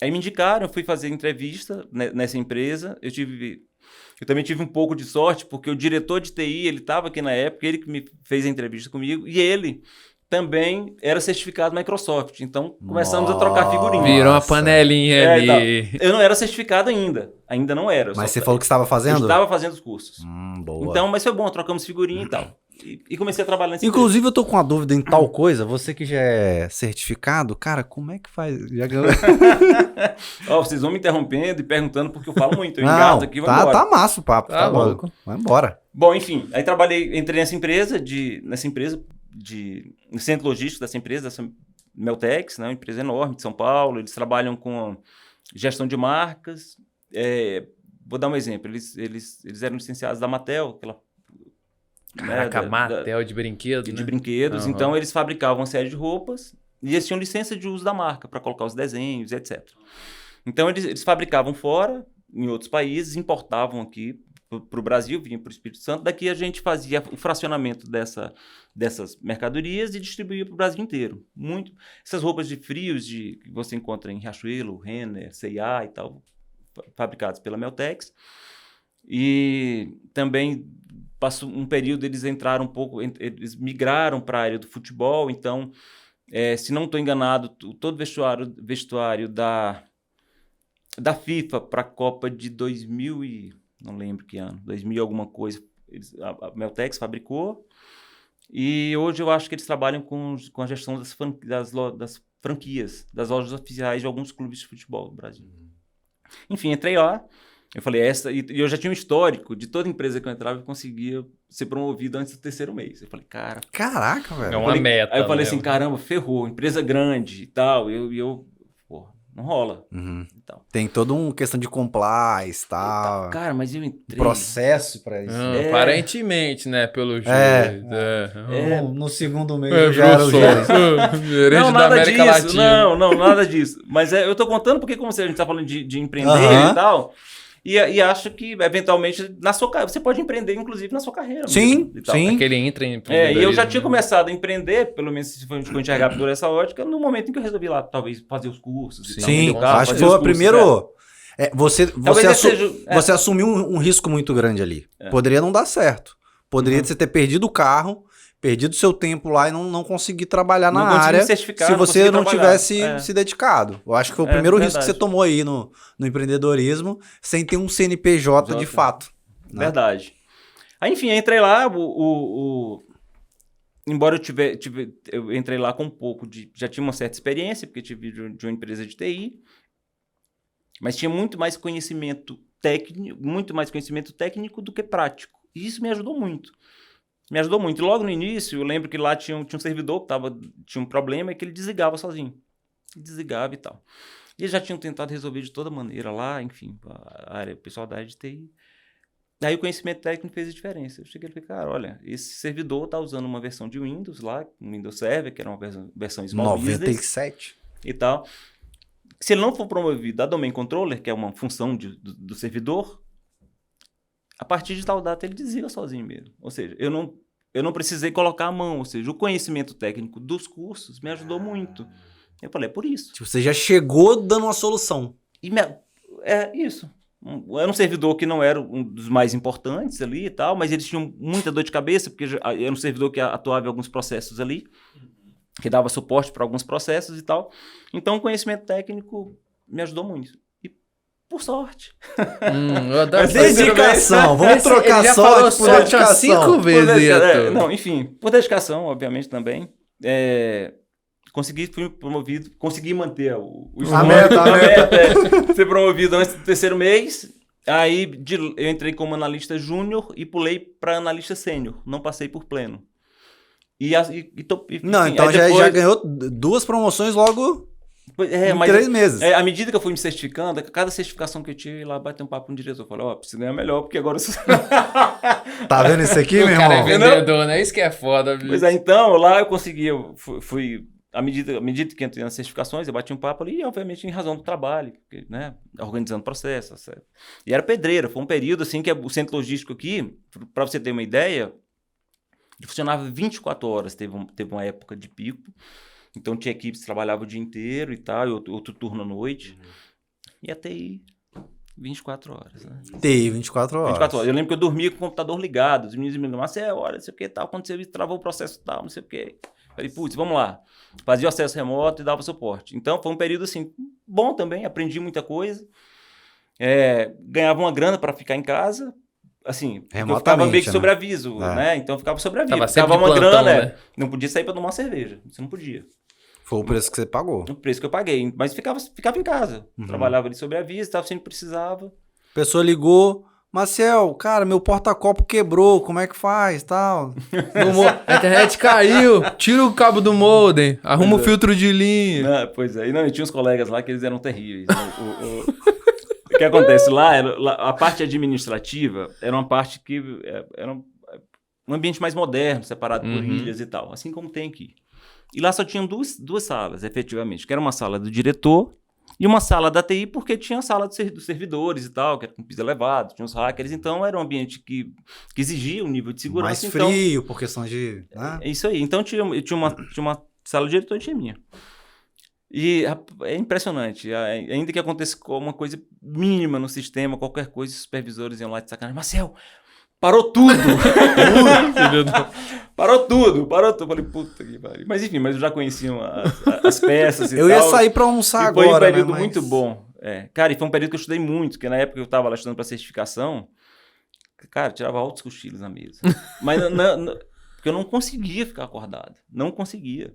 Speaker 1: Aí me indicaram, eu fui fazer entrevista nessa empresa. Eu também tive um pouco de sorte, porque o diretor de TI, ele estava aqui na época, ele que me fez a entrevista comigo, e ele também era certificado Microsoft. Então, começamos a trocar figurinha.
Speaker 3: Virou uma panelinha ali.
Speaker 1: Eu não era certificado ainda não era.
Speaker 2: Mas você falou que estava fazendo?
Speaker 1: Eu estava fazendo os cursos.
Speaker 2: Boa.
Speaker 1: Então, mas foi bom, trocamos figurinha e tal. E comecei a trabalhar nesse
Speaker 2: Inclusive, eu tô com uma dúvida em tal coisa. Você que já é certificado, cara, como é que faz?
Speaker 1: Vocês vão me interrompendo e perguntando porque eu falo muito. Eu engato aqui, vamos embora.
Speaker 2: Tá massa o papo. Tá louco. Vai embora.
Speaker 1: Bom, enfim. Aí entrei nessa empresa no centro logístico dessa empresa, dessa Meltex, né, uma empresa enorme de São Paulo. Eles trabalham com gestão de marcas. Vou dar um exemplo. Eles eram licenciados da Mattel, aquela...
Speaker 3: Caraca, Mattel de brinquedos,
Speaker 1: de brinquedos.
Speaker 3: Uhum.
Speaker 1: Então, eles fabricavam uma série de roupas e eles tinham licença de uso da marca para colocar os desenhos, etc. Então, eles fabricavam fora, em outros países, importavam aqui para o Brasil, vinha para o Espírito Santo. Daqui a gente fazia o fracionamento dessas mercadorias e distribuía para o Brasil inteiro. Essas roupas de frios que você encontra em Riachuelo, Renner, C&A e tal, fabricadas pela Meltex. E também passou um período, eles eles migraram para a área do futebol. Então, se não estou enganado, todo vestuário da FIFA para a Copa de 2000 e não lembro que ano, 2000 alguma coisa, a Meltex fabricou. E hoje eu acho que eles trabalham com a gestão das franquias, das lojas oficiais de alguns clubes de futebol do Brasil. Enfim, entrei lá. Eu falei, e eu já tinha um histórico de toda empresa que eu entrava, eu conseguia ser promovido antes do 3º mês. Eu falei,
Speaker 2: caraca, velho.
Speaker 3: É uma meta.
Speaker 1: Aí eu falei assim, caramba, ferrou, empresa grande e tal. Porra, não rola. Então.
Speaker 2: Tem toda uma questão de compliance e tal.
Speaker 1: Cara, mas eu entrei...
Speaker 2: Processo pra isso.
Speaker 3: Aparentemente, né? Pelo jeito.
Speaker 2: No segundo mês eu já era o gerente.
Speaker 1: Não, nada disso. Não, nada disso. Mas eu tô contando porque, como a gente tá falando de empreender e tal... E acho que, eventualmente, você pode empreender, inclusive, na sua carreira.
Speaker 2: Sim, sim.
Speaker 3: Que ele entra em
Speaker 1: e eu já tinha começado a empreender, pelo menos se for enxergar por essa ótica, no momento em que eu resolvi lá, talvez, fazer os cursos.
Speaker 2: Sim, acho que foi o primeiro... Você assumiu um risco muito grande ali. Poderia não dar certo. Poderia você ter perdido o carro, perdido seu tempo lá e não conseguir trabalhar na área se você não tivesse se dedicado. Eu acho que foi o primeiro risco que você tomou aí no empreendedorismo, sem ter um CNPJ de fato. Né?
Speaker 1: Verdade. Aí, enfim, entrei lá, embora eu entrei lá com um pouco já tinha uma certa experiência, porque tive de uma empresa de TI, mas tinha muito mais conhecimento técnico do que prático. E isso me ajudou muito. Me ajudou muito. E logo no início, eu lembro que lá tinha um servidor que tinha um problema e que ele desligava sozinho. Desligava e tal. E eles já tinham tentado resolver de toda maneira lá, enfim, o pessoal da área de TI. Daí o conhecimento técnico fez a diferença. Eu cheguei e falei, cara, olha, esse servidor está usando uma versão de Windows lá, um Windows Server, que era uma versão Small
Speaker 2: 97.
Speaker 1: Business e tal. Se ele não for promovido a Domain Controller, que é uma função do servidor, a partir de tal data ele desliga sozinho mesmo. Ou seja, eu não precisei colocar a mão. Ou seja, o conhecimento técnico dos cursos me ajudou muito. Eu falei, é por isso.
Speaker 2: Tipo, você já chegou dando uma solução.
Speaker 1: É isso. Era um servidor que não era um dos mais importantes ali e tal, mas eles tinham muita dor de cabeça, porque era um servidor que atuava em alguns processos ali, que dava suporte para alguns processos e tal. Então, o conhecimento técnico me ajudou muito. E, por sorte.
Speaker 3: Eu adoro
Speaker 2: dedicação. Vamos trocar
Speaker 3: ele já
Speaker 2: sorte
Speaker 3: falou
Speaker 2: por dedicação.
Speaker 3: 5 vezes.
Speaker 1: Não, enfim, por dedicação, obviamente, também. Fui promovido, consegui manter o
Speaker 2: a meta.
Speaker 1: Ser promovido antes do 3º mês. Aí eu entrei como analista júnior e pulei para analista sênior. Não passei por pleno.
Speaker 2: Não, então já ganhou 2 promoções logo em 3 meses.
Speaker 1: À medida que eu fui me certificando, cada certificação que eu tive, lá bateu um papo com o diretor. Eu falei, preciso ganhar melhor, porque agora...
Speaker 2: Tá vendo isso aqui, meu irmão?
Speaker 3: O cara é vendedor, né? Isso que é foda, bicho.
Speaker 1: Pois é, então, lá eu consegui, à medida que entrei nas certificações, eu bati um papo ali, e obviamente em razão do trabalho, porque, né, organizando processos, certo? E era pedreira, foi um período assim que o centro logístico aqui, para você ter uma ideia, funcionava 24 horas, teve uma época de pico, então tinha equipes que trabalhavam o dia inteiro e tal, e outro turno à noite, e a TI 24 horas, né?
Speaker 2: TI 24 horas.
Speaker 1: 24 horas. Eu lembro que eu dormia com o computador ligado, os meninos me ligavam, hora, não sei o que, tal, quando você travou o processo tal, não sei o que. Falei, putz, vamos lá. Fazia o acesso remoto e dava suporte. Então, foi um período, assim, bom também, aprendi muita coisa. Ganhava uma grana para ficar em casa, assim, eu ficava meio que sobre aviso, né? Então, eu ficava sobre aviso. Ficava uma
Speaker 3: plantão,
Speaker 1: grana,
Speaker 3: né?
Speaker 1: Não podia sair para tomar cerveja, você não podia.
Speaker 2: Foi o preço que você pagou.
Speaker 1: O preço que eu paguei, mas ficava em casa. Trabalhava ali sobre aviso, estava sempre precisava.
Speaker 2: A pessoa ligou... Marcel, cara, meu porta-copo quebrou, como é que faz, tal?
Speaker 3: A internet caiu, tira o cabo do modem, arruma o filtro de linha.
Speaker 1: Pois é, e tinha uns colegas lá que eles eram terríveis. O que acontece lá, a parte administrativa era uma parte que era um ambiente mais moderno, separado por ilhas e tal, assim como tem aqui. E lá só tinham duas salas, efetivamente, que era uma sala do diretor e uma sala da TI, porque tinha a sala dos servidores e tal, que era com piso elevado, tinha os hackers, então era um ambiente que exigia um nível de segurança.
Speaker 2: Mais frio, por questão de...
Speaker 1: É isso aí. Então eu tinha uma sala de diretor e tinha minha. E é impressionante. Ainda que aconteça uma coisa mínima no sistema, qualquer coisa, os supervisores iam lá de sacanagem. Marcel, parou tudo! Parou tudo. Falei, puta que pariu. Mas enfim, eu já conhecia as peças e
Speaker 2: eu tal. Eu ia sair pra almoçar agora,
Speaker 1: foi um período
Speaker 2: né,
Speaker 1: muito bom. Cara, e foi um período que eu estudei muito, porque na época eu estava lá estudando para certificação, cara, eu tirava altos cochilos na mesa. Mas porque eu não conseguia ficar acordado. Não conseguia.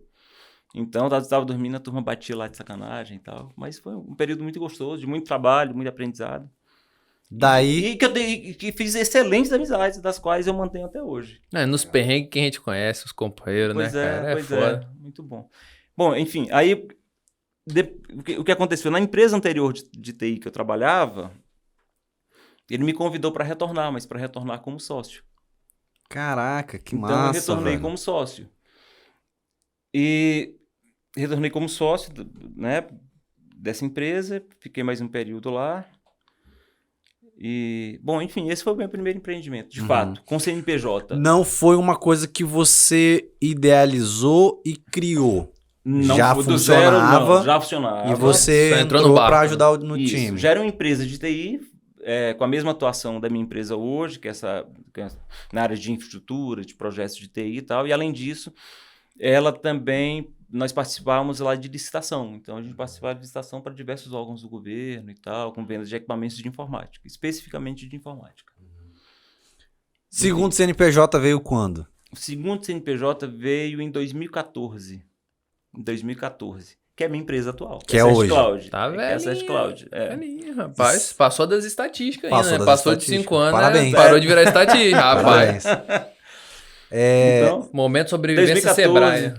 Speaker 1: Então, eu estava dormindo, a turma batia lá de sacanagem e tal. Mas foi um período muito gostoso, de muito trabalho, muito aprendizado.
Speaker 2: Daí...
Speaker 1: E que fiz excelentes amizades, das quais eu mantenho até hoje.
Speaker 3: Nos perrengues que a gente conhece, os companheiros,
Speaker 1: pois
Speaker 3: né, cara?
Speaker 1: Pois é, muito bom. Bom, enfim, aí o que aconteceu? Na empresa anterior de TI que eu trabalhava, ele me convidou para retornar, mas para retornar como sócio.
Speaker 2: Caraca, que
Speaker 1: então,
Speaker 2: massa,
Speaker 1: Então eu retornei como sócio. E retornei como sócio, né, dessa empresa, fiquei mais um período lá. E, bom, enfim, esse foi o meu primeiro empreendimento, de fato, com CNPJ.
Speaker 2: Não foi uma coisa que você idealizou e criou?
Speaker 1: Não,
Speaker 2: já funcionava?
Speaker 1: Não, já funcionava.
Speaker 2: E você entrou para ajudar no time?
Speaker 1: Já era uma empresa de TI, com a mesma atuação da minha empresa hoje, que é na área de infraestrutura, de projetos de TI e tal. E, além disso, ela também... Nós participávamos lá de licitação. Então, a gente participava de licitação para diversos órgãos do governo e tal, com vendas de equipamentos de informática, especificamente de informática.
Speaker 2: Segundo CNPJ veio quando?
Speaker 1: O segundo CNPJ veio em 2014. Em 2014. Que é a minha empresa atual.
Speaker 2: Que é hoje.
Speaker 1: Cloud.
Speaker 3: Tá
Speaker 1: velho. É a Search Cloud.
Speaker 3: Velhinho, rapaz. Passou das estatísticas ainda,
Speaker 2: Passou
Speaker 3: né?
Speaker 2: das
Speaker 3: Passou de
Speaker 2: estatísticas.
Speaker 3: 5 anos,
Speaker 2: Parabéns.
Speaker 3: né? Parou de virar estatística, rapaz.
Speaker 2: Parabéns.
Speaker 1: Então,
Speaker 3: Momento de sobrevivência Sebrae.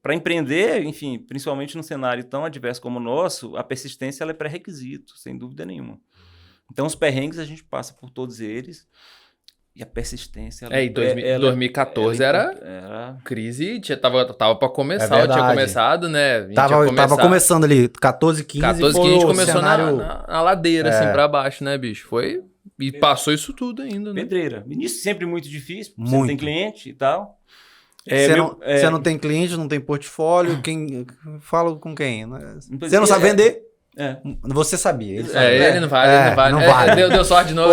Speaker 1: Para empreender, enfim, principalmente num cenário tão adverso como o nosso, a persistência ela é pré-requisito, sem dúvida nenhuma. Então, os perrengues a gente passa por todos eles e a persistência...
Speaker 3: Em 2014 era crise, tava para começar,
Speaker 2: É
Speaker 3: tinha começado, né?
Speaker 2: Tava começando ali, 14, 15,
Speaker 3: 14,
Speaker 2: foi
Speaker 3: 15
Speaker 2: o
Speaker 3: começou
Speaker 2: cenário...
Speaker 3: na ladeira, assim, para baixo, né, bicho? Foi... E passou isso tudo ainda, né?
Speaker 1: Pedreira. Início sempre muito difícil, você
Speaker 2: Muito.
Speaker 1: não tem cliente e tal.
Speaker 2: Você não tem cliente, não tem portfólio, fala com quem? Você não sabe vender? Você sabia.
Speaker 3: Ele não vale. Deu sorte de novo.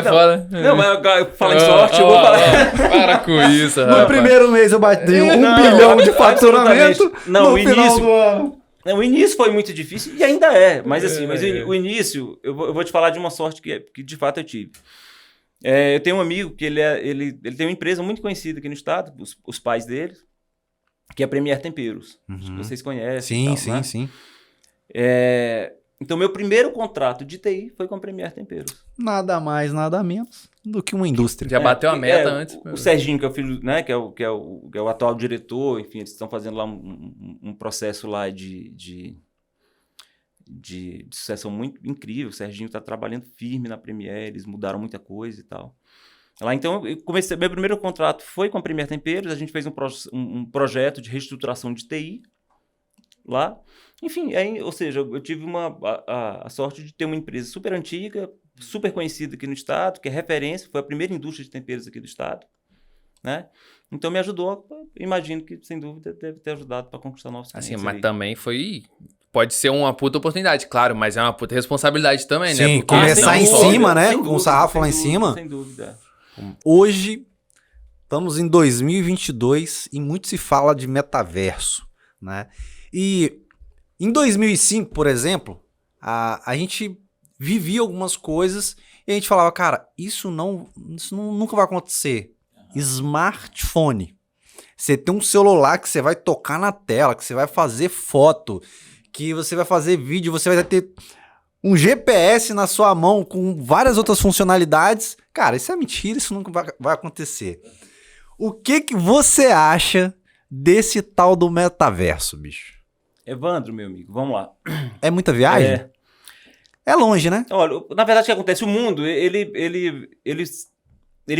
Speaker 3: Foda.
Speaker 1: Não, mas fala em sorte, eu vou falar.
Speaker 3: Para com isso,
Speaker 2: No
Speaker 3: rapaz.
Speaker 2: primeiro mês eu bati 1 bilhão de faturamento.
Speaker 1: Não,
Speaker 2: no final do ano.
Speaker 1: O início foi muito difícil e ainda é. Mas assim, o início, eu vou te falar de uma sorte que de fato eu tive. Eu tenho um amigo que ele tem uma empresa muito conhecida aqui no estado, os pais dele, que é a Premier Temperos. Acho que vocês conhecem.
Speaker 2: Sim.
Speaker 1: Então, meu primeiro contrato de TI foi com a Premier Temperos.
Speaker 2: Nada mais, nada menos do que uma indústria.
Speaker 3: Já bateu a meta antes.
Speaker 1: O Serginho, que é o filho, né, que é o atual diretor, enfim, eles estão fazendo lá um processo lá de sucessão muito incrível. O Serginho está trabalhando firme na Premier, eles mudaram muita coisa e tal. Lá, então, eu comecei, meu primeiro contrato foi com a Premier Temperos, a gente fez um projeto de reestruturação de TI lá. Enfim, ou seja, eu tive a sorte de ter uma empresa super antiga, super conhecida aqui no estado, que é referência, foi a primeira indústria de temperos aqui do estado, né? Então me ajudou, imagino que, sem dúvida, deve ter ajudado para conquistar novos clientes.
Speaker 3: Assim, mas também pode ser uma puta oportunidade, claro, mas é uma puta responsabilidade também, né?
Speaker 2: Sim,
Speaker 3: Porque
Speaker 2: começar em cima, né?
Speaker 1: Com
Speaker 2: o sarrafo lá em cima.
Speaker 1: Sem dúvida.
Speaker 2: Hoje, estamos em 2022 e muito se fala de metaverso, né? E em 2005, por exemplo, a gente vivia algumas coisas e a gente falava, cara, isso nunca vai acontecer. Smartphone. Você tem um celular que você vai tocar na tela, que você vai fazer foto, que você vai fazer vídeo, você vai ter um GPS na sua mão com várias outras funcionalidades. Cara, isso é mentira, isso nunca vai acontecer. O que você acha desse tal do metaverso, bicho?
Speaker 1: Evandro, meu amigo, vamos lá.
Speaker 2: É muita viagem? É longe, né?
Speaker 1: Olha, na verdade, o que acontece? O mundo, ele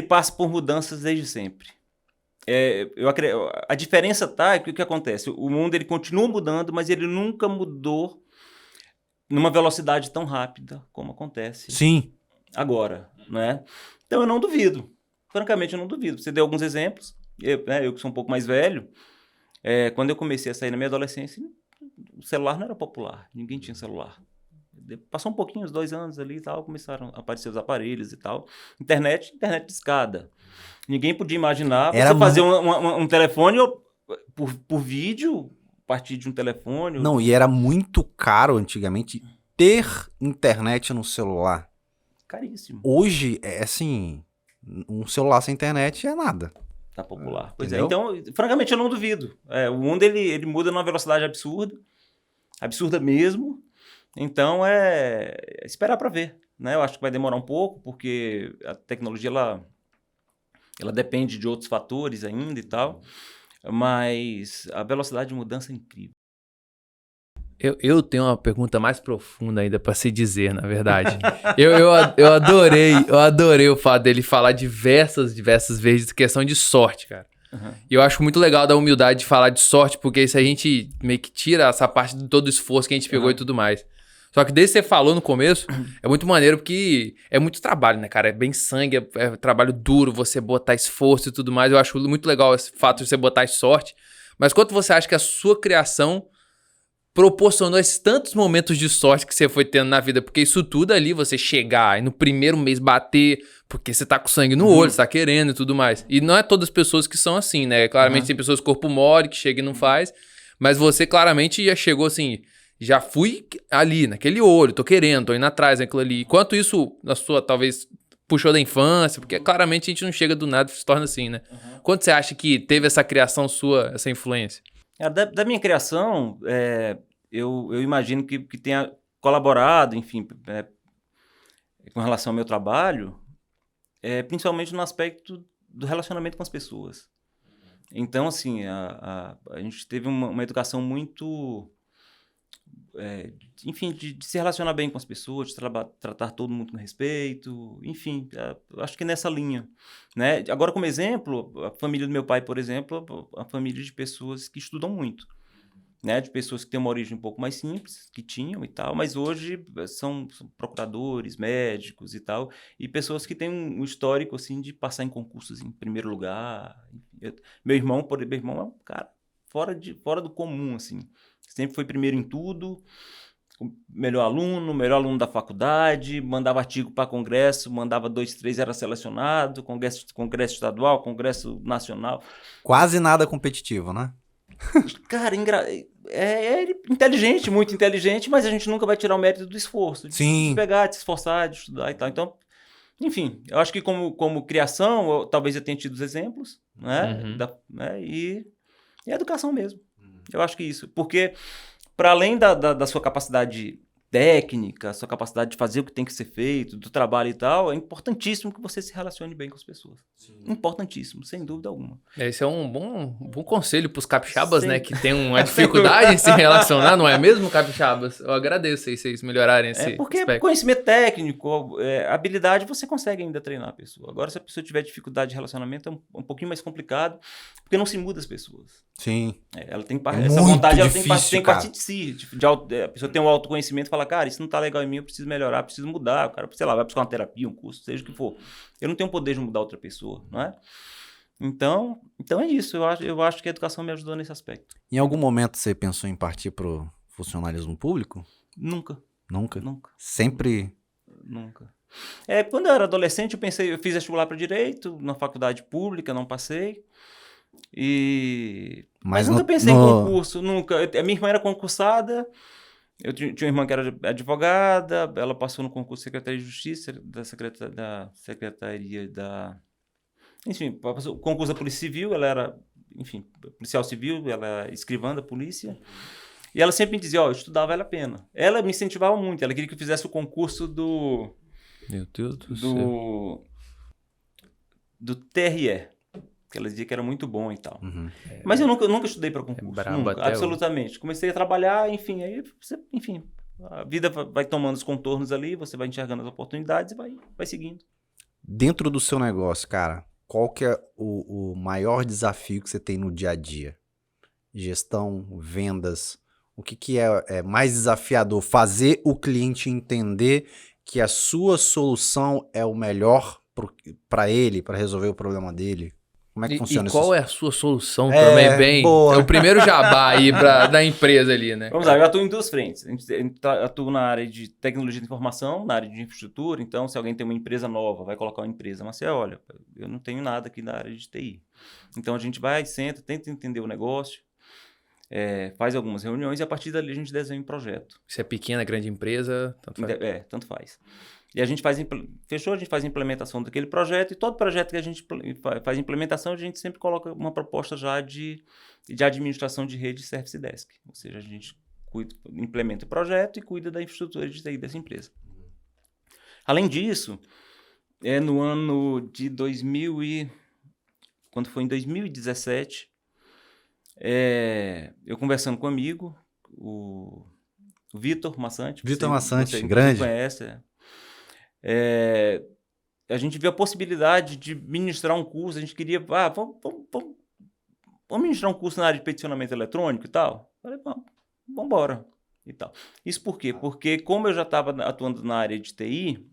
Speaker 1: passa por mudanças desde sempre. A diferença tá, que o que acontece? O mundo ele continua mudando, mas ele nunca mudou numa velocidade tão rápida como acontece agora, né? Então eu não duvido. Francamente, eu não duvido. Você deu alguns exemplos. Eu que sou um pouco mais velho, quando eu comecei a sair na minha adolescência, o celular não era popular. Ninguém tinha celular. Passou um pouquinho, uns 2 anos ali e tal, começaram a aparecer os aparelhos e tal. Internet de escada. Ninguém podia imaginar você fazer um telefone por vídeo, a partir de um telefone.
Speaker 2: Não, e era muito caro antigamente ter internet no celular.
Speaker 1: Caríssimo.
Speaker 2: Hoje, assim, um celular sem internet é nada.
Speaker 1: Tá popular. Pois
Speaker 2: entendeu?
Speaker 1: Então, francamente, eu não duvido. O mundo ele muda numa velocidade absurda mesmo. Então, esperar para ver, né? Eu acho que vai demorar um pouco, porque a tecnologia, ela depende de outros fatores ainda e tal, mas a velocidade de mudança é incrível.
Speaker 3: Eu tenho uma pergunta mais profunda ainda para se dizer, na verdade. Eu adorei o fato dele falar diversas vezes de questão de sorte, cara.
Speaker 1: Uhum.
Speaker 3: E eu acho muito legal da humildade de falar de sorte, porque isso a gente meio que tira essa parte de todo o esforço que a gente pegou e tudo mais. Só que desde que você falou no começo, é muito maneiro porque é muito trabalho, né, cara? É bem sangue, é trabalho duro, você botar esforço e tudo mais. Eu acho muito legal esse fato de você botar sorte. Mas quanto você acha que a sua criação proporcionou esses tantos momentos de sorte que você foi tendo na vida? Porque isso tudo ali, você chegar e no primeiro mês bater, porque você tá com sangue no olho, você tá querendo e tudo mais. E não é todas as pessoas que são assim, né? Claramente tem pessoas corpo mole, que chega e não faz. Mas você claramente já chegou assim... Já fui ali, naquele olho, tô querendo, tô indo atrás daquilo ali. Enquanto isso, na sua, talvez, puxou da infância? Porque claramente a gente não chega do nada e se torna assim, né? Quando você acha que teve essa criação sua, essa influência?
Speaker 1: Da minha criação, eu imagino que tenha colaborado, enfim, com relação ao meu trabalho, principalmente no aspecto do relacionamento com as pessoas. Então, assim, a gente teve uma educação muito, enfim, de se relacionar bem com as pessoas, de tratar todo mundo com respeito, enfim, acho que nessa linha, né? Agora, como exemplo, a família do meu pai, por exemplo, a família de pessoas que estudam muito, né? De pessoas que têm uma origem um pouco mais simples, que tinham e tal, mas hoje são procuradores, médicos e tal, e pessoas que têm um histórico, assim, de passar em concursos em primeiro lugar. Meu irmão é um cara fora do comum, assim. Sempre foi primeiro em tudo, melhor aluno da faculdade, mandava artigo para congresso, mandava 2, 3, era selecionado, congresso estadual, congresso nacional.
Speaker 2: Quase nada competitivo, né?
Speaker 1: Cara, inteligente, muito inteligente, mas a gente nunca vai tirar o mérito do esforço, de pegar, de se esforçar, de estudar e tal. Então, enfim, eu acho que como criação, talvez eu tenha tido os exemplos, né? E a educação mesmo. Eu acho que isso. Porque, para além da sua capacidade técnica, sua capacidade de fazer o que tem que ser feito, do trabalho e tal, é importantíssimo que você se relacione bem com as pessoas. Sim. Importantíssimo, sem dúvida alguma.
Speaker 3: Esse é um bom conselho para os capixabas, né? Que tem uma dificuldade em se relacionar, não é mesmo, capixabas? Eu agradeço aí vocês melhorarem esse
Speaker 1: porque
Speaker 3: aspecto.
Speaker 1: Conhecimento técnico, habilidade, você consegue ainda treinar a pessoa. Agora, se a pessoa tiver dificuldade de relacionamento, é um pouquinho mais complicado, porque não se muda as pessoas.
Speaker 2: Sim.
Speaker 1: Ela tem essa vontade, ela tem que partir de si. A pessoa tem um autoconhecimento e fala, cara, isso não tá legal em mim, eu preciso melhorar, eu preciso mudar. O cara, sei lá, vai buscar uma terapia, um curso, seja o que for. Eu não tenho o poder de mudar outra pessoa, não é? Então é isso. Eu acho que a educação me ajudou nesse aspecto.
Speaker 2: Em algum momento você pensou em partir pro funcionalismo público?
Speaker 1: Nunca.
Speaker 2: Nunca?
Speaker 1: Nunca.
Speaker 2: Sempre?
Speaker 1: Nunca. Quando eu era adolescente, eu fiz vestibular para direito, na faculdade pública, não passei. Mas nunca pensei em concurso, nunca. A minha irmã era concursada, eu tinha uma irmã que era advogada, ela passou no concurso de Secretaria de Justiça, da Secretaria da... Enfim, passou o concurso da Polícia Civil, ela era, enfim, policial civil, ela era escrivã da polícia. E ela sempre me dizia, eu estudar vale a pena. Ela me incentivava muito, ela queria que eu fizesse o concurso do...
Speaker 3: Meu Deus do céu.
Speaker 1: Do TRE. Que ela dizia que era muito bom e tal. Mas eu nunca estudei para concurso. Nunca, absolutamente. Comecei a trabalhar, enfim, a vida vai tomando os contornos ali, você vai enxergando as oportunidades e vai seguindo.
Speaker 2: Dentro do seu negócio, cara, qual que é o maior desafio que você tem no dia a dia? Gestão, vendas, o que é mais desafiador? Fazer o cliente entender que a sua solução é o melhor para ele, para resolver o problema dele? Como é que funciona isso?
Speaker 3: E qual é a sua solução também, bem?
Speaker 2: Boa.
Speaker 3: É o primeiro jabá aí da empresa ali, né?
Speaker 1: Vamos lá, eu atuo em duas frentes. Eu atuo na área de tecnologia de informação, na área de infraestrutura. Então, se alguém tem uma empresa nova, vai colocar uma empresa, mas você olha, eu não tenho nada aqui na área de TI. Então, a gente vai, senta, tenta entender o negócio, faz algumas reuniões e a partir dali a gente desenha um projeto.
Speaker 3: Se é pequena, grande empresa, tanto faz.
Speaker 1: Tanto faz. E a gente faz a implementação daquele projeto, e todo projeto que a gente faz implementação, a gente sempre coloca uma proposta já de administração de rede Service Desk. Ou seja, a gente implementa o projeto e cuida da infraestrutura de TI dessa empresa. Além disso, no ano de quando foi em 2017, eu conversando com um amigo, o Vitor Massante.
Speaker 2: Vitor Massante,
Speaker 1: você
Speaker 2: grande.
Speaker 1: Conhece, a gente viu a possibilidade de ministrar um curso, a gente queria, vamos ministrar um curso na área de peticionamento eletrônico e tal? Falei, vamos embora e tal. Isso por quê? Porque como eu já estava atuando na área de TI,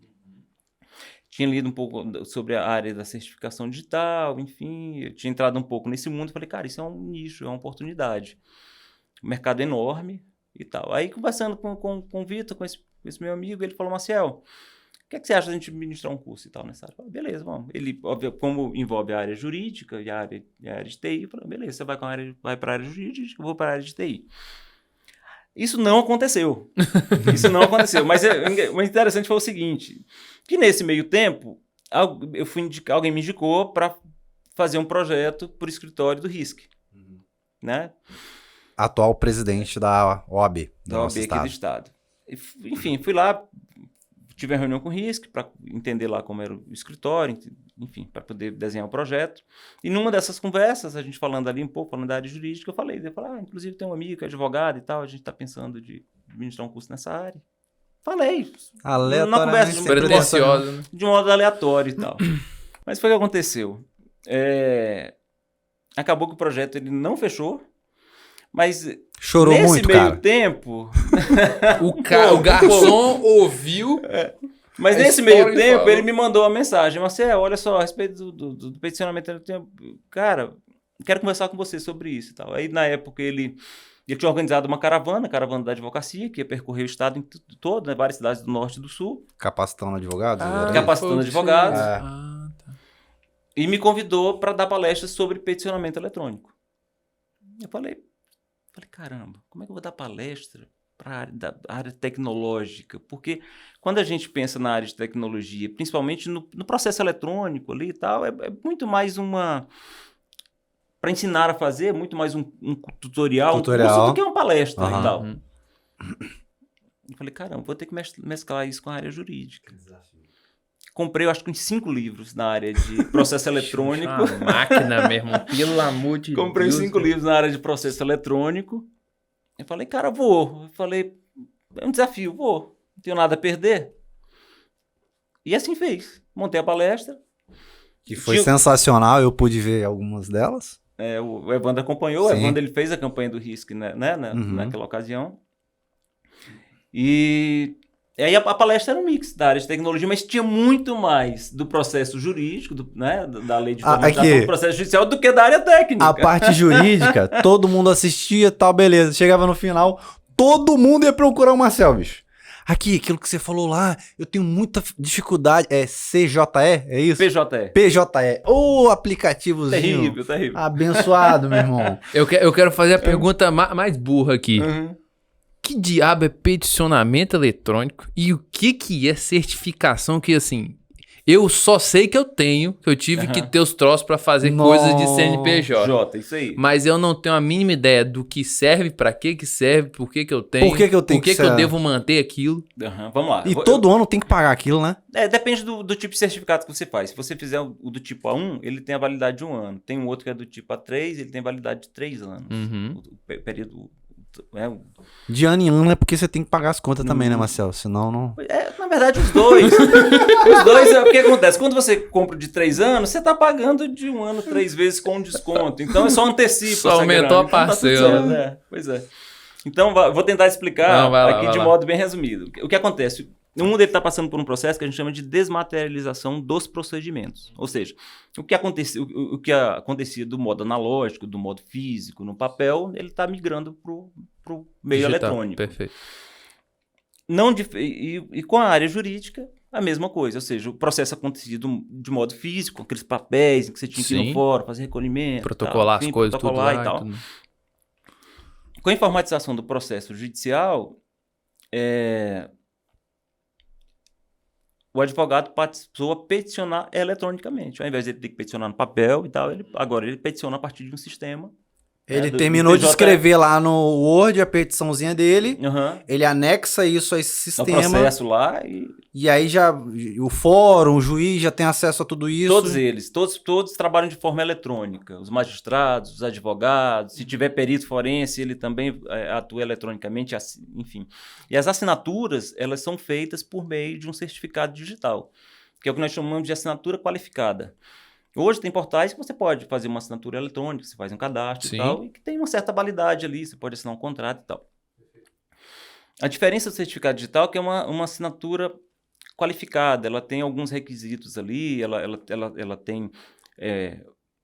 Speaker 1: tinha lido um pouco sobre a área da certificação digital, enfim, eu tinha entrado um pouco nesse mundo, falei, cara, isso é um nicho, é uma oportunidade. O mercado é enorme e tal. Aí, conversando com o Vitor, com esse meu amigo, ele falou, Maciel, o que você acha da gente ministrar um curso e tal nessa área? Eu falei, beleza, vamos. Ele, como envolve a área jurídica e a área de TI, eu falei, beleza, você vai para a área jurídica, eu vou para a área de TI. Isso não aconteceu. Mas o interessante foi o seguinte, que nesse meio tempo, alguém me indicou para fazer um projeto por escritório do RISC, né?
Speaker 2: Atual presidente da OAB, do
Speaker 1: Da OAB
Speaker 2: nosso
Speaker 1: aqui do estado. Enfim, fui lá, tive uma reunião com o RISC para entender lá como era o escritório, enfim, para poder desenhar o projeto. E numa dessas conversas, a gente falando ali um pouco, falando da área jurídica, eu falei, inclusive tem um amigo que é advogado e tal, a gente está pensando de ministrar um curso nessa área. Falei. Na conversa,
Speaker 3: pretensiosa, né?
Speaker 1: de um modo aleatório e tal. Mas foi o que aconteceu. Acabou que o projeto ele não fechou, mas
Speaker 2: chorou
Speaker 1: nesse
Speaker 2: muito,
Speaker 1: meio
Speaker 2: cara.
Speaker 1: tempo...
Speaker 3: o garçom ouviu...
Speaker 1: Mas
Speaker 3: a
Speaker 1: nesse
Speaker 3: história
Speaker 1: meio
Speaker 3: e
Speaker 1: tempo,
Speaker 3: falou.
Speaker 1: ele me mandou uma mensagem. Marcelo, olha só, a respeito do peticionamento, cara, quero conversar com você sobre isso e tal. Aí, na época, ele tinha organizado uma caravana da advocacia, que ia percorrer o estado todo, né, várias cidades do norte e do sul,
Speaker 2: Capacitando advogados? era isso?
Speaker 1: capacitando advogados,
Speaker 3: Tá.
Speaker 1: e me convidou para dar palestras sobre peticionamento eletrônico. Eu falei, caramba, como é que eu vou dar palestra para a área tecnológica? Porque quando a gente pensa na área de tecnologia, principalmente no processo eletrônico ali e tal, é muito mais para ensinar a fazer, muito mais um tutorial, um curso do que uma palestra e tal. Eu falei, caramba, vou ter que mesclar isso com a área jurídica. Comprei, eu acho que uns 5 livros na área de processo eletrônico.
Speaker 3: Uma máquina, meu irmão, pelo amor de Deus.
Speaker 1: Comprei 5 livros na área de processo eletrônico. Eu falei, cara, vou. Eu falei, é um desafio, vou. Não tenho nada a perder. E assim fez. Montei a palestra.
Speaker 2: Que foi sensacional, eu pude ver algumas delas.
Speaker 1: O Evandro acompanhou.
Speaker 2: Sim.
Speaker 1: O Evandro ele fez a campanha do RISC, né, naquela ocasião. E aí a palestra era um mix da área de tecnologia, mas tinha muito mais do processo jurídico, da lei de formatação do processo judicial, do que da área técnica.
Speaker 2: A parte jurídica, todo mundo assistia, tal, beleza. Chegava no final, todo mundo ia procurar o Marcel, bicho. Aqui, aquilo que você falou lá, eu tenho muita dificuldade. É CJE, é isso?
Speaker 1: PJE.
Speaker 2: PJE. Ô, aplicativozinho.
Speaker 1: Terrível.
Speaker 2: Abençoado, meu irmão.
Speaker 3: Eu quero fazer a pergunta mais burra aqui.
Speaker 1: Uhum.
Speaker 3: Que diabo é peticionamento eletrônico e o que é certificação que, assim, eu só sei que eu tive que ter os troços pra fazer coisas de CNPJ.
Speaker 1: Isso aí.
Speaker 3: Mas eu não tenho a mínima ideia do que serve, pra que serve, por que eu tenho.
Speaker 2: Por que eu tenho
Speaker 3: por que eu devo manter aquilo.
Speaker 1: Vamos lá.
Speaker 2: E todo ano tem que pagar aquilo, né?
Speaker 1: Depende do tipo de certificado que você faz. Se você fizer o do tipo A1, ele tem a validade de 1 ano. Tem um outro que é do tipo A3, ele tem a validade de 3 anos. O período...
Speaker 2: De ano em ano é porque você tem que pagar as contas também, né, Marcel? Senão não...
Speaker 1: Na verdade, os dois. Os dois é o que acontece. Quando você compra de 3 anos, você tá pagando de 1 ano 3 vezes com desconto. Então, é só antecipo.
Speaker 3: Só aumentou a parcela.
Speaker 1: Tá pois é. Então, vou tentar explicar aqui de modo bem resumido. O que acontece? O mundo está passando por um processo que a gente chama de desmaterialização dos procedimentos. Ou seja, o que acontecia do modo analógico, do modo físico, no papel, ele está migrando para o meio eletrônico.
Speaker 3: Perfeito.
Speaker 1: E com a área jurídica, a mesma coisa. Ou seja, o processo acontecia de modo físico, aqueles papéis em que você tinha que ir no fórum, fazer recolhimento.
Speaker 3: Protocolar as coisas, tudo lá
Speaker 1: e tal. Com a informatização do processo judicial, o advogado passou a peticionar eletronicamente. Ao invés de ele ter que peticionar no papel e tal, agora ele peticiona a partir de um sistema.
Speaker 2: Ele terminou de escrever lá no Word a petiçãozinha dele, ele anexa isso a esse sistema.
Speaker 1: O processo lá
Speaker 2: e aí já o fórum, o juiz já tem acesso a tudo isso.
Speaker 1: Todos eles, todos trabalham de forma eletrônica. Os magistrados, os advogados, se tiver perito forense, ele também atua eletronicamente, enfim. E as assinaturas, elas são feitas por meio de um certificado digital, que é o que nós chamamos de assinatura qualificada. Hoje tem portais que você pode fazer uma assinatura eletrônica, você faz um cadastro e tal, e que tem uma certa validade ali, você pode assinar um contrato e tal. A diferença do certificado digital é que é uma assinatura qualificada, ela tem alguns requisitos ali, ela tem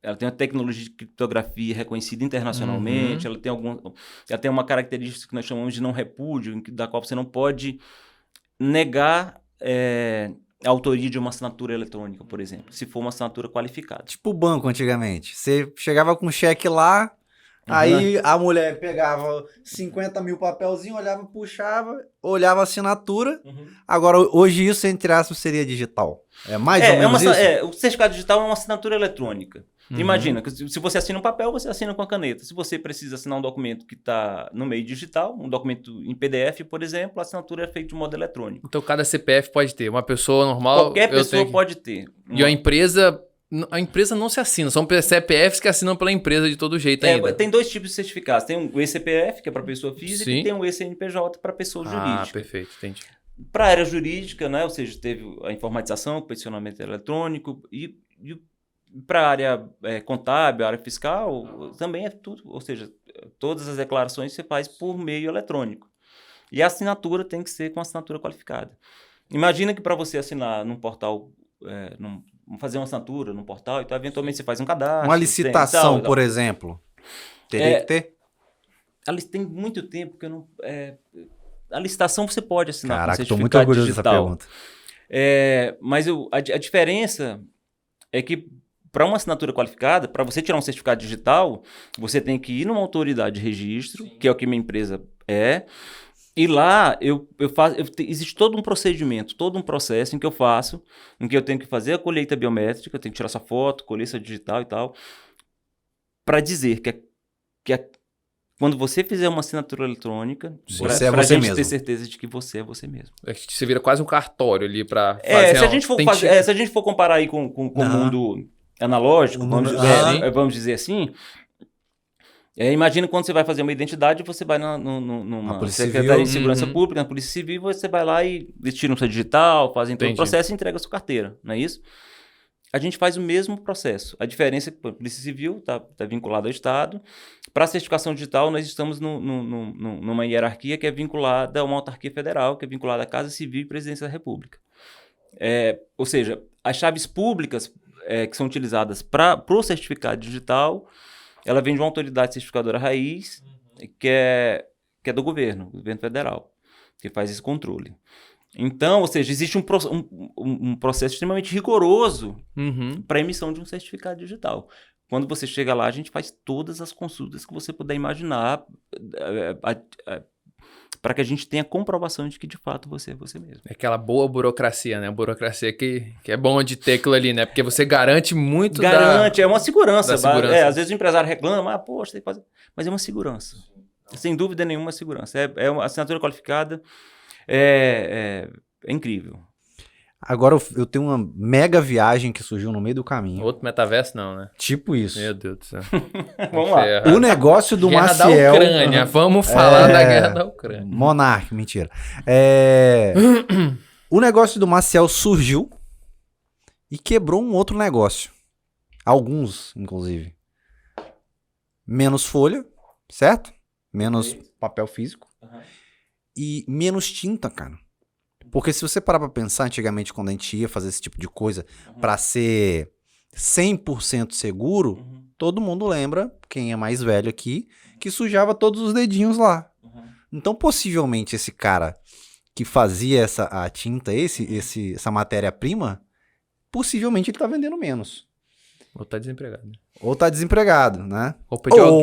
Speaker 1: uma tecnologia de criptografia reconhecida internacionalmente, ela tem uma característica que nós chamamos de não repúdio, da qual você não pode negar a autoria de uma assinatura eletrônica, por exemplo, se for uma assinatura qualificada.
Speaker 2: Tipo o banco antigamente. Você chegava com um cheque lá, Aí a mulher pegava 50 mil papelzinho, olhava, puxava, olhava a assinatura. Agora, hoje isso, entre aspas, seria digital. É mais ou menos isso?
Speaker 1: O certificado digital é uma assinatura eletrônica. Imagina, que se você assina um papel, você assina com a caneta. Se você precisa assinar um documento que está no meio digital, um documento em PDF, por exemplo, a assinatura é feita de modo eletrônico.
Speaker 3: Então cada CPF pode ter. Uma pessoa normal...
Speaker 1: Qualquer pessoa pode ter.
Speaker 3: E a empresa não se assina. São CPFs que assinam pela empresa de todo jeito ainda.
Speaker 1: Tem dois tipos de certificados. Tem o eCPF, que é para pessoa física,
Speaker 3: Sim.
Speaker 1: e tem o eCNPJ para pessoa jurídica.
Speaker 3: Ah, perfeito. Entendi.
Speaker 1: Para a área jurídica, né? Ou seja, teve a informatização, o peticionamento eletrônico e para a área contábil, a área fiscal, também é tudo. Ou seja, todas as declarações você faz por meio eletrônico. E a assinatura tem que ser com assinatura qualificada. Imagina que para você assinar num portal, fazer uma assinatura num portal, então eventualmente você faz um cadastro.
Speaker 2: Uma licitação, por exemplo, teria que ter?
Speaker 1: Tem muito tempo que eu não... a licitação você pode assinar
Speaker 2: Caraca,
Speaker 1: com
Speaker 2: estou
Speaker 1: certificado
Speaker 2: muito orgulhoso
Speaker 1: digital.
Speaker 2: dessa pergunta.
Speaker 1: Mas a diferença é que para uma assinatura qualificada, para você tirar um certificado digital, você tem que ir numa autoridade de registro, que é o que minha empresa é, e lá existe todo um procedimento, todo um processo em que eu tenho que fazer a colheita biométrica, eu tenho que tirar essa foto, colher essa digital e tal, para dizer que quando você fizer uma assinatura eletrônica,
Speaker 2: Você é
Speaker 1: pra
Speaker 2: você
Speaker 1: gente
Speaker 2: mesmo.
Speaker 1: ter certeza de que você é você mesmo.
Speaker 3: Você vira quase um cartório ali para fazer...
Speaker 1: Se a gente for comparar aí com o mundo analógico, vamos dizer assim, imagina quando você vai fazer uma identidade, você vai numa Secretaria de Segurança Pública, na Polícia Civil, você vai lá e eles tiram sua digital, fazem todo o processo e entregam a sua carteira, não é isso? A gente faz o mesmo processo. A diferença é que a Polícia Civil está vinculada ao Estado. Para a certificação digital, nós estamos numa hierarquia que é vinculada a uma autarquia federal, que é vinculada à Casa Civil e Presidência da República. Ou seja, as chaves públicas que são utilizadas para o certificado digital, ela vem de uma autoridade certificadora raiz, que é do governo federal, que faz esse controle. Então, ou seja, existe um processo extremamente rigoroso para a emissão de um certificado digital. Quando você chega lá, a gente faz todas as consultas que você puder imaginar para que a gente tenha comprovação de que, de fato, você é você mesmo.
Speaker 3: É aquela boa burocracia, né? A burocracia que é bom de ter aquilo ali, né? Porque você garante muito
Speaker 1: é uma segurança. Às vezes o empresário reclama, poxa, tem que fazer... Mas é uma segurança. Sem dúvida nenhuma, segurança. É uma assinatura qualificada... É incrível.
Speaker 2: Agora eu tenho uma mega viagem que surgiu no meio do caminho.
Speaker 3: Outro metaverso não, né?
Speaker 2: Tipo isso.
Speaker 3: Meu Deus do céu.
Speaker 1: Vamos lá.
Speaker 2: O negócio do
Speaker 3: Guerra
Speaker 2: Maciel...
Speaker 3: da Ucrânia. Vamos falar da guerra da Ucrânia.
Speaker 2: Monark, mentira. O negócio do Maciel surgiu e quebrou um outro negócio. Alguns, inclusive. Menos folha, certo? Menos papel físico. E menos tinta, cara. Porque se você parar pra pensar, antigamente, quando a gente ia fazer esse tipo de coisa pra ser 100% seguro, todo mundo lembra, quem é mais velho aqui, que sujava todos os dedinhos lá. Então, possivelmente, esse cara que fazia a tinta, essa matéria-prima, possivelmente ele tá vendendo menos.
Speaker 3: Ou tá desempregado. Né?
Speaker 2: Ou tá desempregado, né?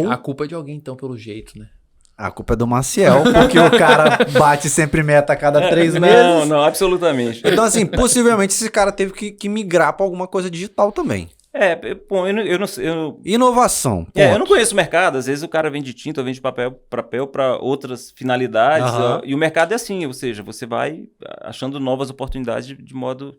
Speaker 3: A culpa é de alguém, então, pelo jeito, né?
Speaker 2: A culpa é do Maciel, porque o cara bate sempre meta a cada 3 meses.
Speaker 1: Não, absolutamente.
Speaker 2: Então, assim, possivelmente esse cara teve que migrar pra alguma coisa digital também.
Speaker 1: Bom, eu não sei.
Speaker 2: Inovação.
Speaker 1: Eu não conheço o mercado. Às vezes o cara vende tinta, vende papel para outras finalidades. E o mercado é assim, ou seja, você vai achando novas oportunidades de modos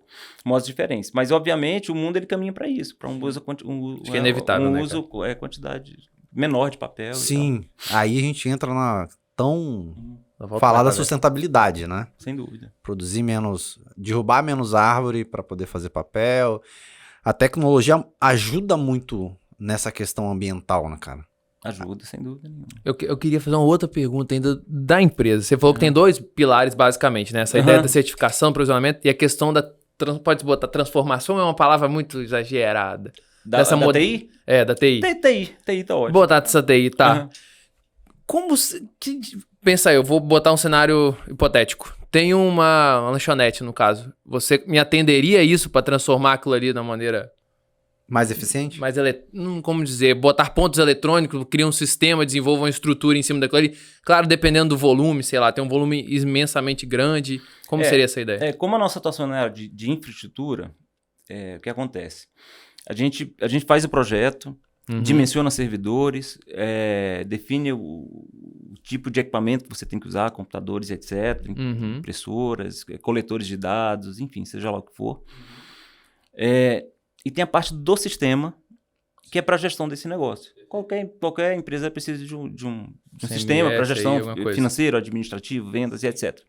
Speaker 1: diferentes. Mas, obviamente, o mundo ele caminha para isso, para um uso,
Speaker 3: Acho que é inevitável, né,
Speaker 1: uso quantidade menor de papel.
Speaker 2: Sim, aí a gente entra na tão
Speaker 3: Falar
Speaker 2: falar da sustentabilidade, né?
Speaker 1: Sem dúvida.
Speaker 2: Produzir menos, derrubar menos árvore para poder fazer papel. A tecnologia ajuda muito nessa questão ambiental, né, cara?
Speaker 1: Ajuda, sem dúvida nenhuma.
Speaker 3: Eu queria fazer uma outra pergunta ainda da empresa. Você falou que tem 2 pilares, basicamente, né? Essa ideia da certificação, provisionamento e a questão da... Pode botar transformação, é uma palavra muito exagerada.
Speaker 1: Da TI?
Speaker 3: Da TI.
Speaker 1: TI tá ótimo.
Speaker 3: Botar essa TI, tá. Como... Pensa aí, eu vou botar um cenário hipotético. Tem uma lanchonete, no caso. Você me atenderia isso para transformar aquilo ali da maneira
Speaker 2: Mais eficiente?
Speaker 3: Como dizer, botar pontos eletrônicos, criar um sistema, desenvolver uma estrutura em cima daquilo ali. Claro, dependendo do volume, sei lá, tem um volume imensamente grande. Como seria essa ideia?
Speaker 1: Como a nossa atuação na área de infraestrutura, o que acontece? A gente faz o projeto, dimensiona servidores, define o tipo de equipamento que você tem que usar, computadores, etc., impressoras, coletores de dados, enfim, seja lá o que for. E tem a parte do sistema, que é para a gestão desse negócio. Qualquer empresa precisa de um sistema para gestão financeira, administrativo, vendas e etc.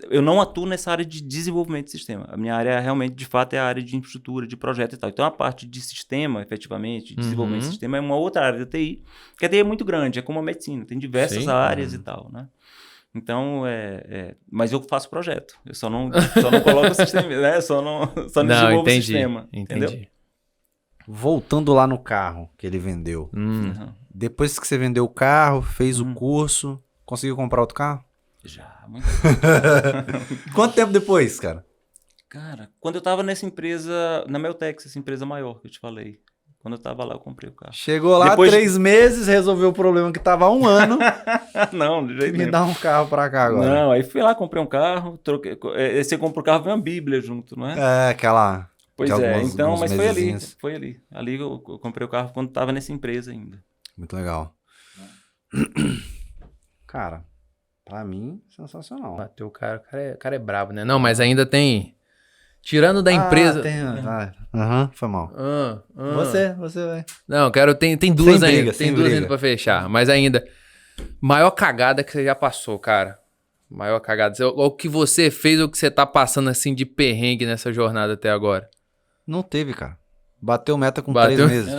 Speaker 1: Eu não atuo nessa área de desenvolvimento de sistema. A minha área realmente, de fato, é a área de infraestrutura, de projeto e tal. Então, a parte de sistema, efetivamente, de desenvolvimento de sistema, é uma outra área da TI, que a TI é muito grande, é como a medicina, tem diversas áreas e tal, né? Então, mas eu faço projeto. Eu só não coloco o sistema, né? Só não desenvolvo o sistema. Entendeu?
Speaker 2: Voltando lá no carro que ele vendeu. Depois que você vendeu o carro, fez o curso, conseguiu comprar outro carro?
Speaker 1: Já, muito.
Speaker 2: Quanto tempo depois, cara?
Speaker 1: Cara, quando eu tava nessa empresa, na Meltex, essa empresa maior que eu te falei. Quando eu tava lá, eu comprei o carro.
Speaker 2: Chegou lá, 3 meses, resolveu o problema que tava há 1 ano.
Speaker 1: Não, de jeito nenhum.
Speaker 2: Me dá um carro pra cá agora.
Speaker 1: Não, aí fui lá, comprei um carro, troquei. Você compra o carro, vem uma bíblia junto, não é?
Speaker 2: Aquela...
Speaker 1: Pois então, mas foi ali. Ali eu comprei o carro quando tava nessa empresa ainda.
Speaker 2: Muito legal. Cara, pra mim, sensacional.
Speaker 3: Bateu o cara é brabo, né? Não, mas ainda tem... Tirando da empresa...
Speaker 2: Foi mal. Você vai.
Speaker 3: Não, tem duas ainda.
Speaker 2: Tem
Speaker 3: duas
Speaker 2: briga.
Speaker 3: ainda pra fechar. Mas ainda, maior cagada que você já passou, cara. Maior cagada. O que você fez ou o que você tá passando assim de perrengue nessa jornada até agora?
Speaker 2: Não teve, cara. Bateu meta com 3 meses.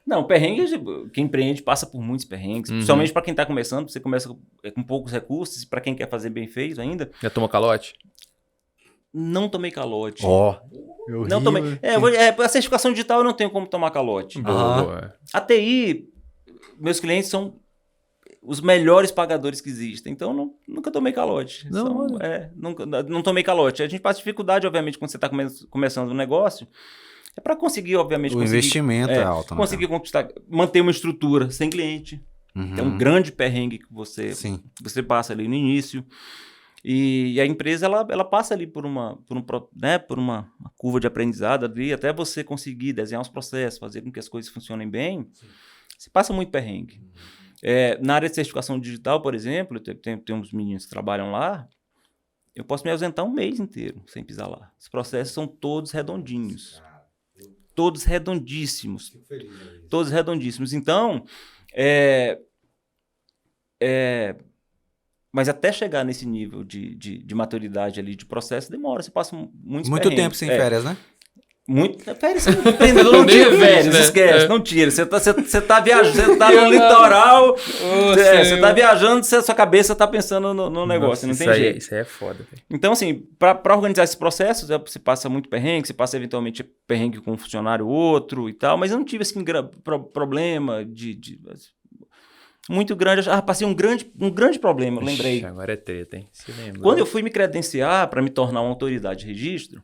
Speaker 1: Não, perrengue, quem empreende passa por muitos perrengues. Principalmente pra quem tá começando. Você começa com poucos recursos. E pra quem quer fazer bem feito ainda.
Speaker 3: Já tomou calote?
Speaker 1: Não tomei calote.
Speaker 2: Eu
Speaker 1: não tomei. A certificação digital eu não tenho como tomar calote.
Speaker 3: Boa.
Speaker 1: A TI, meus clientes são os melhores pagadores que existem. Então, nunca tomei calote. Não tomei calote. A gente passa dificuldade, obviamente, quando você está começando um negócio. É para conseguir, obviamente...
Speaker 2: investimento é alto.
Speaker 1: Conseguir conquistar, manter uma estrutura sem cliente. É um grande perrengue que você passa ali no início. E a empresa, ela passa ali por uma curva de aprendizado ali, até você conseguir desenhar os processos, fazer com que as coisas funcionem bem. Você passa muito perrengue. Na área de certificação digital, por exemplo, tem uns meninos que trabalham lá, eu posso me ausentar 1 mês inteiro sem pisar lá. Os processos são todos redondinhos. Todos redondíssimos. Todos redondíssimos. Então, mas até chegar nesse nível de maturidade ali, de processo, demora. Você passa muito
Speaker 2: tempo sem férias, né?
Speaker 1: Férias, empreendedor não tira férias, esquece, não tira. Você tá viajando, você tá no litoral, você tá viajando, sua cabeça tá pensando no negócio, não tem jeito.
Speaker 3: Isso aí é foda, velho.
Speaker 1: Então, assim, pra organizar esses processos, você passa muito perrengue, você passa eventualmente perrengue com um funcionário ou outro e tal, mas eu não tive, assim, problema muito grande. Passei um grande problema, eu lembrei.
Speaker 3: Agora é treta, hein? Se lembra.
Speaker 1: Quando eu fui me credenciar para me tornar uma autoridade de registro,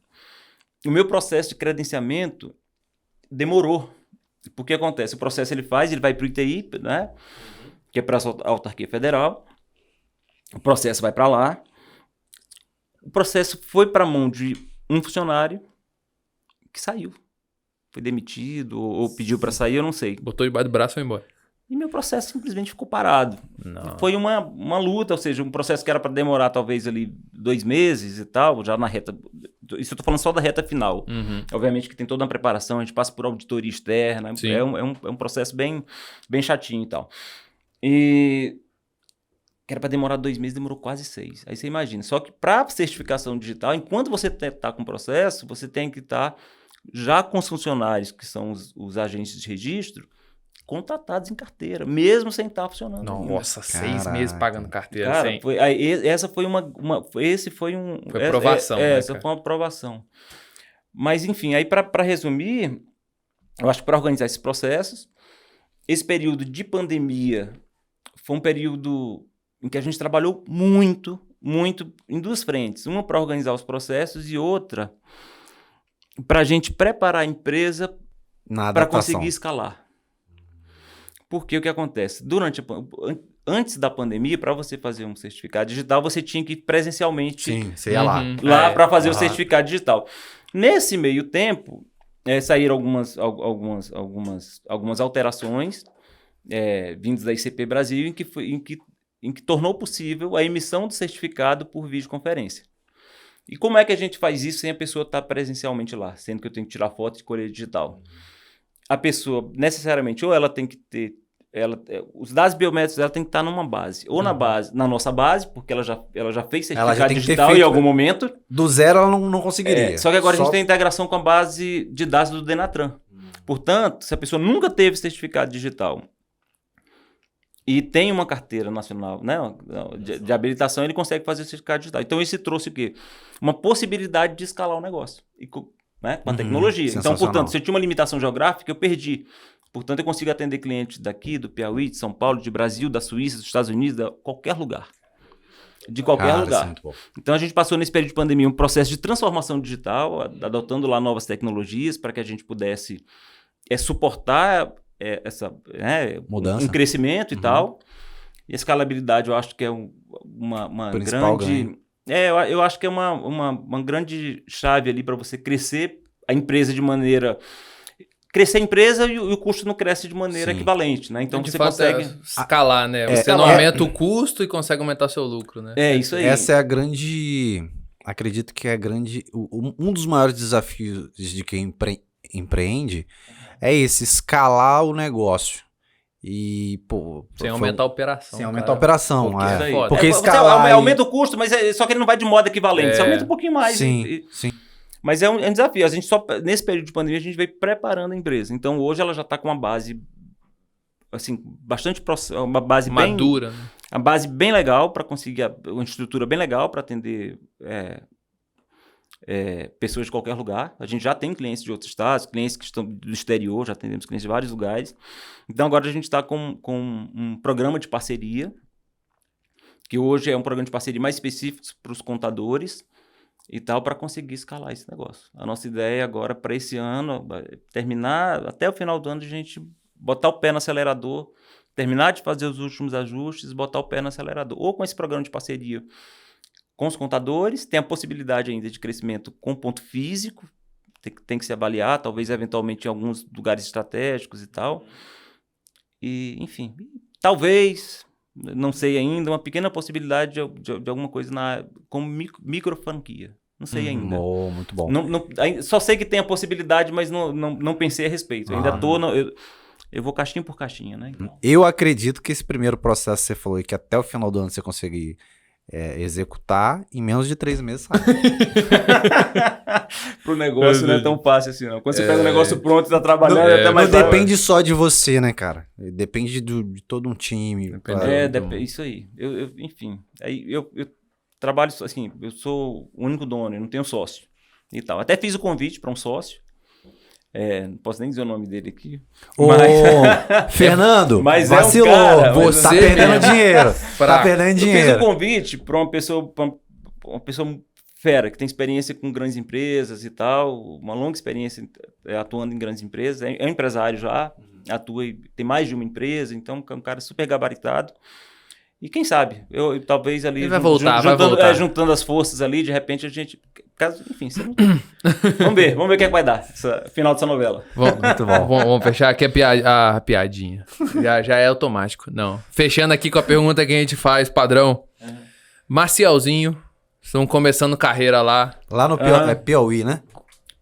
Speaker 1: o meu processo de credenciamento demorou. Porque acontece? O processo ele vai para o ITI, né? Que é para a autarquia federal. O processo vai para lá. O processo foi para a mão de um funcionário que saiu. Foi demitido ou pediu para sair, eu não sei.
Speaker 3: Botou debaixo do braço e foi embora.
Speaker 1: E meu processo simplesmente ficou parado.
Speaker 3: Não.
Speaker 1: Foi uma luta, ou seja, um processo que era para demorar talvez ali 2 meses e tal, já na reta... Isso eu tô falando só da reta final. Obviamente que tem toda uma preparação, a gente passa por auditoria externa, é um processo bem chatinho e tal. E que era para demorar 2 meses, demorou quase 6. Aí você imagina. Só que para certificação digital, enquanto você está com o processo, você tem que estar já com os funcionários, que são os agentes de registro, contratados em carteira, mesmo sem estar funcionando.
Speaker 3: Nossa, 6 meses pagando carteira.
Speaker 1: Cara, essa foi esse foi um...
Speaker 3: Foi aprovação, né,
Speaker 1: essa foi uma aprovação. Mas, enfim, aí para resumir, eu acho que para organizar esses processos, esse período de pandemia foi um período em que a gente trabalhou muito em 2 frentes. Uma para organizar os processos e outra para a gente preparar a empresa
Speaker 2: Na
Speaker 1: para
Speaker 2: adaptação.
Speaker 1: conseguir escalar. Porque o que acontece? Antes da pandemia, para você fazer um certificado digital, você tinha que ir presencialmente
Speaker 2: Sim, você ia lá.
Speaker 1: lá para fazer o
Speaker 2: Aham.
Speaker 1: certificado digital. Nesse meio tempo, saíram algumas alterações vindas da ICP Brasil em que tornou possível a emissão do certificado por videoconferência. E como é que a gente faz isso sem a pessoa estar presencialmente lá, sendo que eu tenho que tirar foto de colher digital? A pessoa, necessariamente, ou ela tem que ter... os dados biométricos dela tem que estar numa base. Ou na nossa base, porque ela já fez
Speaker 2: Ela já
Speaker 1: certificado
Speaker 2: tem que ter
Speaker 1: digital
Speaker 2: feito,
Speaker 1: em algum momento.
Speaker 2: Do zero ela não conseguiria.
Speaker 1: Só que agora a gente tem integração com a base de dados do Denatran. Portanto, se a pessoa nunca teve certificado digital e tem uma carteira nacional, né, de habilitação, ele consegue fazer o certificado digital. Então, isso trouxe o quê? Uma possibilidade de escalar o negócio, né, com a tecnologia. Então, portanto, se eu tinha uma limitação geográfica, eu perdi. Portanto, eu consigo atender clientes daqui, do Piauí, de São Paulo, de Brasil, da Suíça, dos Estados Unidos, de qualquer lugar. De qualquer lugar.
Speaker 2: Muito bom.
Speaker 1: Então, a gente passou nesse período de pandemia um processo de transformação digital, adotando lá novas tecnologias para que a gente pudesse suportar essa
Speaker 2: mudança,
Speaker 1: um crescimento e tal. E a escalabilidade, eu acho que é uma grande... eu acho que é uma grande chave ali para você crescer a empresa de maneira... Crescer a empresa e o custo não cresce de maneira equivalente, né? Então,
Speaker 3: de
Speaker 1: você
Speaker 3: fato,
Speaker 1: consegue...
Speaker 3: escalar, né? Você não aumenta o custo e consegue aumentar seu lucro, né?
Speaker 1: Isso aí.
Speaker 2: Essa é a grande... Acredito que é a grande... Um dos maiores desafios de quem empreende é esse, escalar o negócio. E, pô...
Speaker 3: Sem aumentar a operação.
Speaker 2: Sem aumentar a operação.
Speaker 3: Porque
Speaker 2: escalar...
Speaker 1: aumenta o custo, mas só que ele não vai de modo equivalente. Você aumenta um pouquinho mais.
Speaker 2: Sim.
Speaker 1: Mas é um desafio. A gente nesse período de pandemia, a gente veio preparando a empresa. Então, hoje ela já está com uma base, assim, bastante... Uma base
Speaker 3: madura,
Speaker 1: bem...
Speaker 3: né?
Speaker 1: A base bem legal para conseguir... Uma estrutura bem legal para atender... pessoas de qualquer lugar. A gente já tem clientes de outros estados, clientes que estão do exterior, já atendemos clientes de vários lugares. Então, agora a gente está com um programa de parceria, que hoje é um programa de parceria mais específico para os contadores e tal, para conseguir escalar esse negócio. A nossa ideia agora, para esse ano, terminar, até o final do ano, a gente botar o pé no acelerador, terminar de fazer os últimos ajustes, botar o pé no acelerador. Ou com esse programa de parceria com os contadores, tem a possibilidade ainda de crescimento com ponto físico, tem que se avaliar, talvez eventualmente em alguns lugares estratégicos e tal. E, enfim, talvez, não sei ainda, uma pequena possibilidade de alguma coisa como micro franquia. Não sei ainda.
Speaker 2: Muito bom.
Speaker 1: Só sei que tem a possibilidade, mas não pensei a respeito. Ainda eu vou caixinha por caixinha, né? Então.
Speaker 2: Eu acredito que esse primeiro processo que você falou, que até o final do ano você conseguir executar, em menos de 3 meses sai.
Speaker 1: Pro negócio não é tão fácil assim, não. Quando você pega o negócio pronto e tá trabalhando, é até mais
Speaker 2: Não depende só de você, né, cara? Depende de todo um time.
Speaker 1: Isso aí. Enfim, aí eu trabalho assim, eu sou o único dono, eu não tenho sócio e tal. Até fiz o convite para um sócio. Não posso nem dizer o nome dele aqui.
Speaker 2: Fernando,
Speaker 1: mas
Speaker 2: vacilou.
Speaker 3: Você
Speaker 2: tá perdendo dinheiro. Tá perdendo dinheiro.
Speaker 1: Eu fiz um convite para uma pessoa fera, que tem experiência com grandes empresas e tal, uma longa experiência atuando em grandes empresas. É um empresário já, atua e tem mais de uma empresa, então é um cara super gabaritado. E quem sabe, eu talvez ali...
Speaker 3: Ele vai voltar.
Speaker 1: Juntando as forças ali, de repente a gente... Enfim, vamos ver o que é que vai dar, final dessa novela.
Speaker 3: Muito bom. Vamos fechar aqui a piadinha. Já é automático. Não. Fechando aqui com a pergunta que a gente faz, padrão. Macielzinho, estão começando carreira lá.
Speaker 2: Lá no Piauí, né?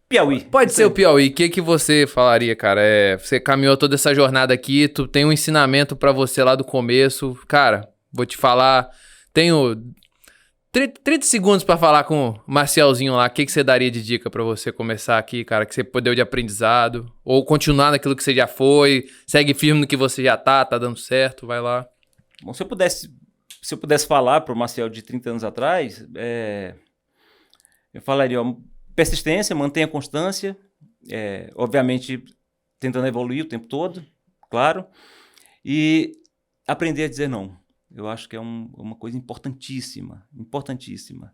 Speaker 1: Piauí.
Speaker 3: Pode ser o Piauí. O que você falaria, cara? Você caminhou toda essa jornada aqui, tu tem um ensinamento pra você lá do começo. Cara, vou te falar, tenho 30 segundos pra falar com o Macielzinho lá. O que você daria de dica pra você começar aqui, cara? Que você deu de aprendizado? Ou continuar naquilo que você já foi? Segue firme no que você já tá dando certo? Vai lá.
Speaker 1: Bom, se eu pudesse falar pro Maciel de 30 anos atrás, eu falaria, persistência, mantenha constância, obviamente tentando evoluir o tempo todo, claro, e aprender a dizer não. Eu acho que é uma coisa importantíssima, importantíssima.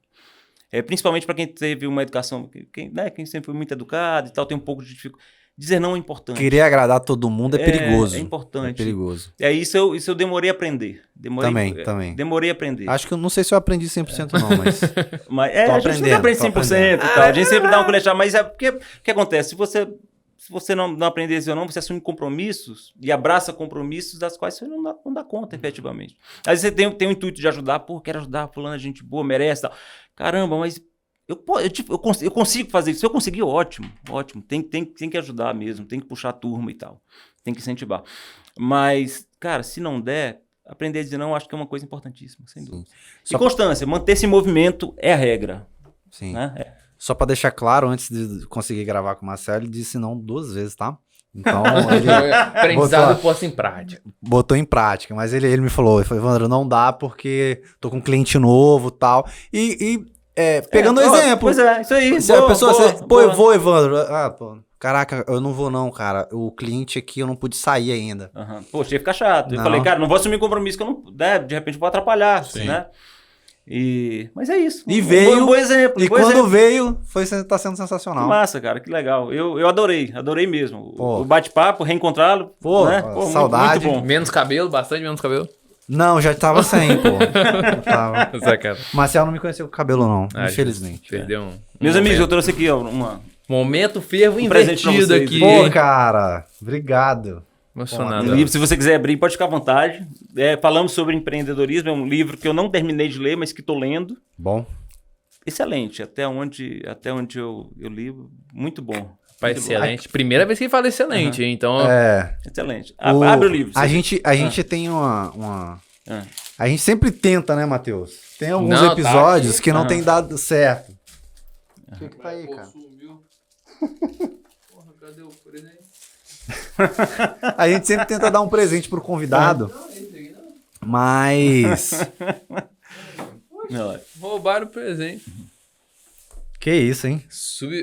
Speaker 1: Principalmente para quem teve uma educação, quem sempre foi muito educado e tal, tem um pouco de dificuldade. Dizer não é importante.
Speaker 2: Querer agradar todo mundo é perigoso.
Speaker 1: É importante.
Speaker 2: É perigoso.
Speaker 1: Isso eu demorei a aprender.
Speaker 2: Também.
Speaker 1: Demorei a aprender.
Speaker 2: Acho que eu não sei se eu aprendi 100% não, mas...
Speaker 1: Mas,
Speaker 2: tô
Speaker 1: a gente nunca aprende 100% e tal. A gente sempre dá uma colher, mas porque o que acontece? Se você não aprender isso ou não, você assume compromissos e abraça compromissos das quais você não dá conta, efetivamente. Às vezes você tem o intuito de ajudar, quero ajudar, fulano é gente boa, merece tal. Caramba, mas eu consigo fazer isso. Se eu conseguir, ótimo. Tem que ajudar mesmo, tem que puxar a turma e tal. Tem que incentivar. Mas, cara, se não der, aprender a dizer não, eu acho que é uma coisa importantíssima, sem dúvida. E constância, manter esse movimento é a regra.
Speaker 2: Sim.
Speaker 1: Né?
Speaker 2: Só pra deixar claro, antes de conseguir gravar com o Marcelo, ele disse não 2 vezes, tá? Então, ele
Speaker 3: aprendizado posto em prática.
Speaker 2: Botou em prática, mas ele me falou, Evandro, não dá porque tô com um cliente novo e tal. Pegando o exemplo.
Speaker 1: Pois é, isso aí.
Speaker 2: A pessoa, eu vou, Evandro. Caraca, eu não vou não, cara. O cliente aqui eu não pude sair ainda.
Speaker 1: Uhum. Poxa, ia ficar chato. Eu falei, cara, não vou assumir compromisso que eu não, né, de repente vou atrapalhar, né? Mas é isso.
Speaker 2: E veio.
Speaker 1: Um bom exemplo.
Speaker 2: E quando veio, tá sendo sensacional.
Speaker 1: Que massa, cara, que legal. Eu adorei mesmo. O bate-papo, reencontrá-lo.
Speaker 2: Pô,
Speaker 1: né?
Speaker 2: saudade.
Speaker 1: Muito bom.
Speaker 3: Menos cabelo, bastante menos cabelo.
Speaker 2: Não, já tava sem, pô.
Speaker 3: Sacana.
Speaker 2: Marcelo não me conheceu com cabelo, não. Infelizmente.
Speaker 3: Perdeu
Speaker 1: Meus amigos, eu trouxe aqui, ó,
Speaker 3: momento fervo
Speaker 1: presente
Speaker 3: invertido aqui.
Speaker 2: Pô, cara, obrigado.
Speaker 3: Emocionado.
Speaker 1: Um livro, se você quiser abrir, pode ficar à vontade. Falamos sobre empreendedorismo, é um livro que eu não terminei de ler, mas que estou lendo.
Speaker 2: Bom.
Speaker 1: Excelente, até onde eu li, muito bom.
Speaker 3: Excelente. Primeira vez que ele fala excelente, então...
Speaker 1: Excelente. Abre o livro.
Speaker 2: A gente tem uma... A gente sempre tenta, né, Matheus? Tem alguns episódios que não tem dado certo. O que tá aí, cara?
Speaker 3: Porra, cadê o presente?
Speaker 2: A gente sempre tenta dar um presente pro convidado, mas...
Speaker 3: Roubaram o presente.
Speaker 2: Que isso, hein?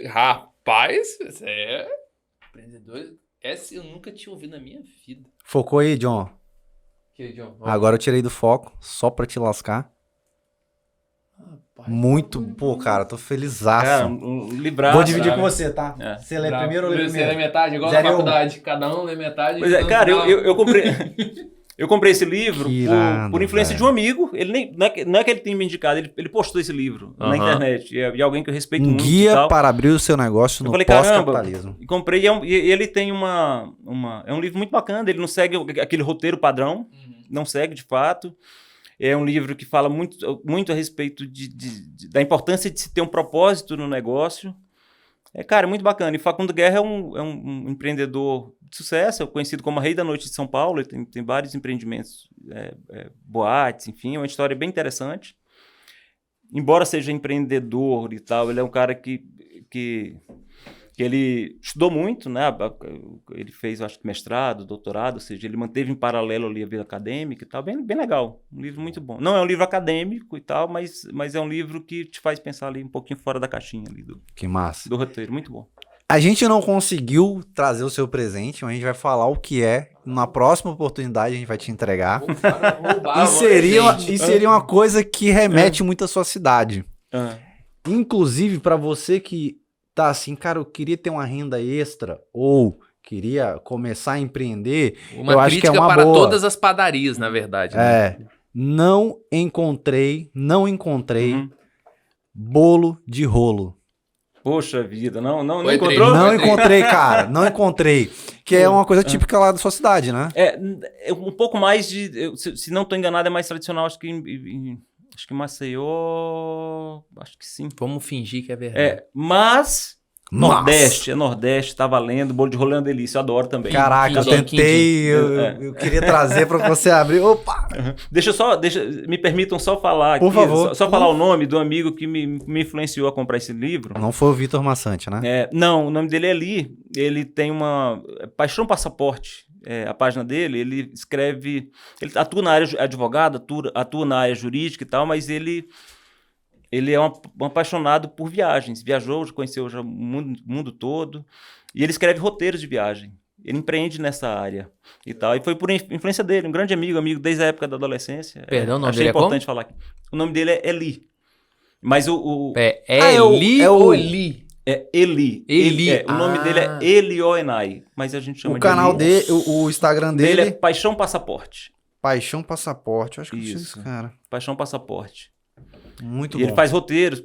Speaker 3: Rapaz, você é empreendedor. Essa eu nunca tinha ouvido na minha vida.
Speaker 2: Focou aí, John.
Speaker 3: Que, John?
Speaker 2: Agora eu tirei do foco, só pra te lascar. Muito, pô, cara, tô felizaço.
Speaker 1: Cara, um livraço.
Speaker 2: Vou dividir com você, tá? Você lê primeiro ou lê primeiro?
Speaker 3: Você lê metade, igual na faculdade. Cada um lê metade.
Speaker 1: Pois é, cara, eu comprei... Eu comprei esse livro por influência de um amigo. Ele não é que ele tenha me indicado, ele postou esse livro na internet. E alguém que eu respeito muito.
Speaker 2: Guia para abrir o seu negócio no pós-capitalismo.
Speaker 1: E comprei, e ele tem é um livro muito bacana, ele não segue aquele roteiro padrão, não segue de fato. É um livro que fala muito a respeito da importância de se ter um propósito no negócio. Cara, muito bacana. E Facundo Guerra é um empreendedor de sucesso, é conhecido como Rei da Noite de São Paulo. Ele tem vários empreendimentos, boates, enfim. É uma história bem interessante. Embora seja empreendedor e tal, ele é um cara que ele estudou muito, né? Ele fez, acho que, mestrado, doutorado, ou seja, ele manteve em paralelo ali a vida acadêmica e tal. Bem legal. Um livro muito bom. Não é um livro acadêmico e tal, mas é um livro que te faz pensar ali um pouquinho fora da caixinha ali
Speaker 2: que massa.
Speaker 1: Do roteiro. Muito bom.
Speaker 2: A gente não conseguiu trazer o seu presente, mas a gente vai falar o que é. Na próxima oportunidade a gente vai te entregar. E seria uma coisa que remete muito à sua cidade. Inclusive, para você que tá assim, cara, eu queria ter uma renda extra ou queria começar a empreender, eu acho que é uma
Speaker 3: para
Speaker 2: boa.
Speaker 3: Todas as padarias, na verdade. Né?
Speaker 2: Não encontrei bolo de rolo.
Speaker 1: Poxa vida, não
Speaker 3: Oi,
Speaker 1: encontrou?
Speaker 2: Não encontrei, cara, não encontrei. Que é uma coisa típica lá da sua cidade, né?
Speaker 1: É um pouco mais se não estou enganado, é mais tradicional, acho que em Maceió, acho que sim.
Speaker 3: Vamos fingir que é verdade.
Speaker 1: Mas Nordeste, tá valendo, bolo de rolo é uma delícia, eu adoro também.
Speaker 2: Caraca, eu tentei, eu queria trazer pra você abrir, opa!
Speaker 1: Me permitam só falar aqui,
Speaker 2: por favor,
Speaker 1: só falar o nome do amigo que me influenciou a comprar esse livro.
Speaker 2: Não foi o Vitor Massante, né?
Speaker 1: Não, o nome dele é Eli, ele tem uma Paixão Passaporte, a página dele, ele ele atua na área advogado, atua na área jurídica e tal, mas ele é um apaixonado por viagens. Viajou, conheceu já o mundo todo. E ele escreve roteiros de viagem. Ele empreende nessa área e tal. E foi por influência dele, um grande amigo desde a época da adolescência.
Speaker 3: Perdão, o nome
Speaker 1: Achei
Speaker 3: dele
Speaker 1: importante
Speaker 3: é como?
Speaker 1: falar aqui. O nome dele é Eli. Mas
Speaker 3: É
Speaker 2: é
Speaker 3: Eli
Speaker 2: o-
Speaker 3: ou Eli?
Speaker 1: é Eli.
Speaker 3: Eli,
Speaker 1: O nome dele é Elioenai, mas a gente chama
Speaker 2: O
Speaker 1: de
Speaker 2: canal
Speaker 1: Eli.
Speaker 2: dele, o Instagram
Speaker 1: Dele é
Speaker 2: dele,
Speaker 1: Paixão Passaporte.
Speaker 2: Paixão Passaporte. Eu acho que eu sei
Speaker 1: Isso.
Speaker 2: esse cara.
Speaker 1: Paixão Passaporte.
Speaker 2: Muito
Speaker 1: E
Speaker 2: bom.
Speaker 1: ele faz roteiros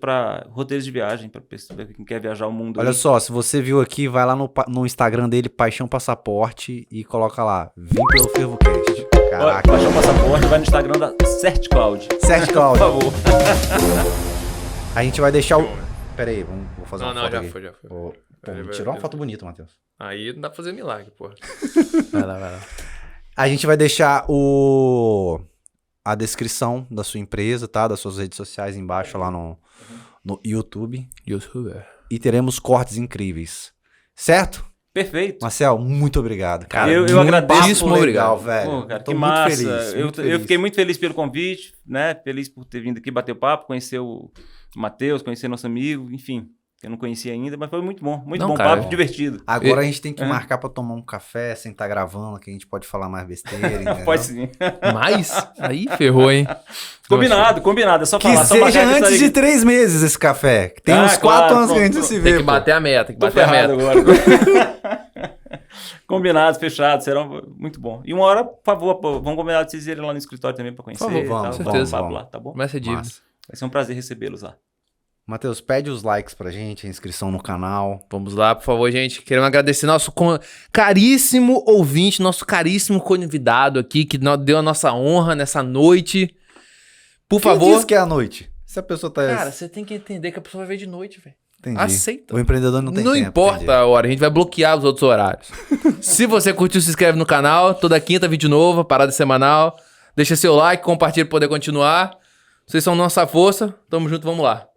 Speaker 1: de viagem para quem quer viajar o mundo.
Speaker 2: Olha
Speaker 1: aí.
Speaker 2: só, se você viu aqui, vai lá no Instagram dele, Paixão Passaporte, e coloca lá, vim pelo FervoCast.
Speaker 1: Olha,
Speaker 2: Caraca.
Speaker 1: Paixão Passaporte vai no Instagram da Cert Cloud.
Speaker 2: Sérgio
Speaker 1: Por
Speaker 2: Cláudio,
Speaker 1: favor.
Speaker 2: a gente vai deixar o... Pera aí, vou fazer
Speaker 3: Não,
Speaker 2: uma
Speaker 3: não,
Speaker 2: foto
Speaker 3: já
Speaker 2: aqui.
Speaker 3: foi, já foi.
Speaker 2: Pô,
Speaker 3: Vai,
Speaker 2: me
Speaker 3: vai,
Speaker 2: tirou uma
Speaker 3: vai.
Speaker 2: foto bonita, Matheus.
Speaker 3: Aí não dá pra fazer milagre, porra. Vai lá, vai lá.
Speaker 2: A gente vai deixar a descrição da sua empresa, tá? Das suas redes sociais embaixo lá no YouTube.
Speaker 3: YouTuber.
Speaker 2: E teremos cortes incríveis. Certo?
Speaker 1: Perfeito.
Speaker 2: Marcel, muito obrigado, cara.
Speaker 1: Eu
Speaker 2: Muito
Speaker 1: agradeço.
Speaker 2: papo
Speaker 3: Muitíssimo
Speaker 2: legal,
Speaker 3: obrigado.
Speaker 2: velho.
Speaker 1: Pô, cara,
Speaker 2: Tô
Speaker 1: que
Speaker 2: muito
Speaker 1: massa.
Speaker 2: feliz,
Speaker 1: Eu
Speaker 2: muito feliz.
Speaker 1: fiquei muito feliz pelo convite, né? Feliz por ter vindo aqui bater o papo, conhecer o Matheus, conhecer nosso amigo, enfim. Que eu não conhecia ainda, mas foi muito bom. Muito
Speaker 3: Não,
Speaker 1: bom
Speaker 3: cara,
Speaker 1: papo, divertido.
Speaker 2: Agora a gente tem que
Speaker 1: É.
Speaker 2: marcar pra tomar um café sem estar gravando, que a gente pode falar mais besteira, entendeu?
Speaker 1: Pode sim.
Speaker 3: Mas, aí ferrou, hein?
Speaker 1: Combinado. É só
Speaker 2: Que
Speaker 1: falar. só
Speaker 2: seja
Speaker 1: marcar que
Speaker 2: antes de
Speaker 1: estarei-
Speaker 2: 3 meses esse café. Tem
Speaker 1: Ah,
Speaker 2: uns 4
Speaker 1: claro,
Speaker 2: anos que a gente
Speaker 1: pronto.
Speaker 2: se vê.
Speaker 3: Tem que
Speaker 2: pô.
Speaker 3: bater a meta, tem que
Speaker 1: Tô
Speaker 3: bater a
Speaker 1: ferrado
Speaker 3: meta.
Speaker 1: agora. Combinado, fechado. Será muito bom. E uma hora, por favor, vamos combinar de vocês irem lá no escritório também pra conhecer.
Speaker 3: Por favor,
Speaker 1: e tal,
Speaker 2: vamos,
Speaker 1: bater um
Speaker 3: certeza.
Speaker 1: papo lá, tá bom?
Speaker 3: Começa a dívida.
Speaker 2: Massa.
Speaker 1: Vai ser um prazer recebê-los lá.
Speaker 2: Matheus, pede os likes pra gente, a inscrição no canal.
Speaker 3: Vamos lá, por favor, gente. Queremos agradecer nosso caríssimo ouvinte, nosso caríssimo convidado aqui, que deu a nossa honra nessa noite. Por
Speaker 2: Quem
Speaker 3: favor.
Speaker 2: disse que é à noite? Se a pessoa tá...
Speaker 3: Cara, você tem que entender que a pessoa vai ver de noite, velho.
Speaker 2: Entendi.
Speaker 3: Aceita.
Speaker 2: O empreendedor não tem tempo.
Speaker 3: importa
Speaker 2: entendi.
Speaker 3: a hora, a gente vai bloquear os outros horários. Se você curtiu, se inscreve no canal. Toda quinta, vídeo novo, parada semanal. Deixa seu like, compartilha pra poder continuar. Vocês são nossa força. Tamo junto, vamos lá.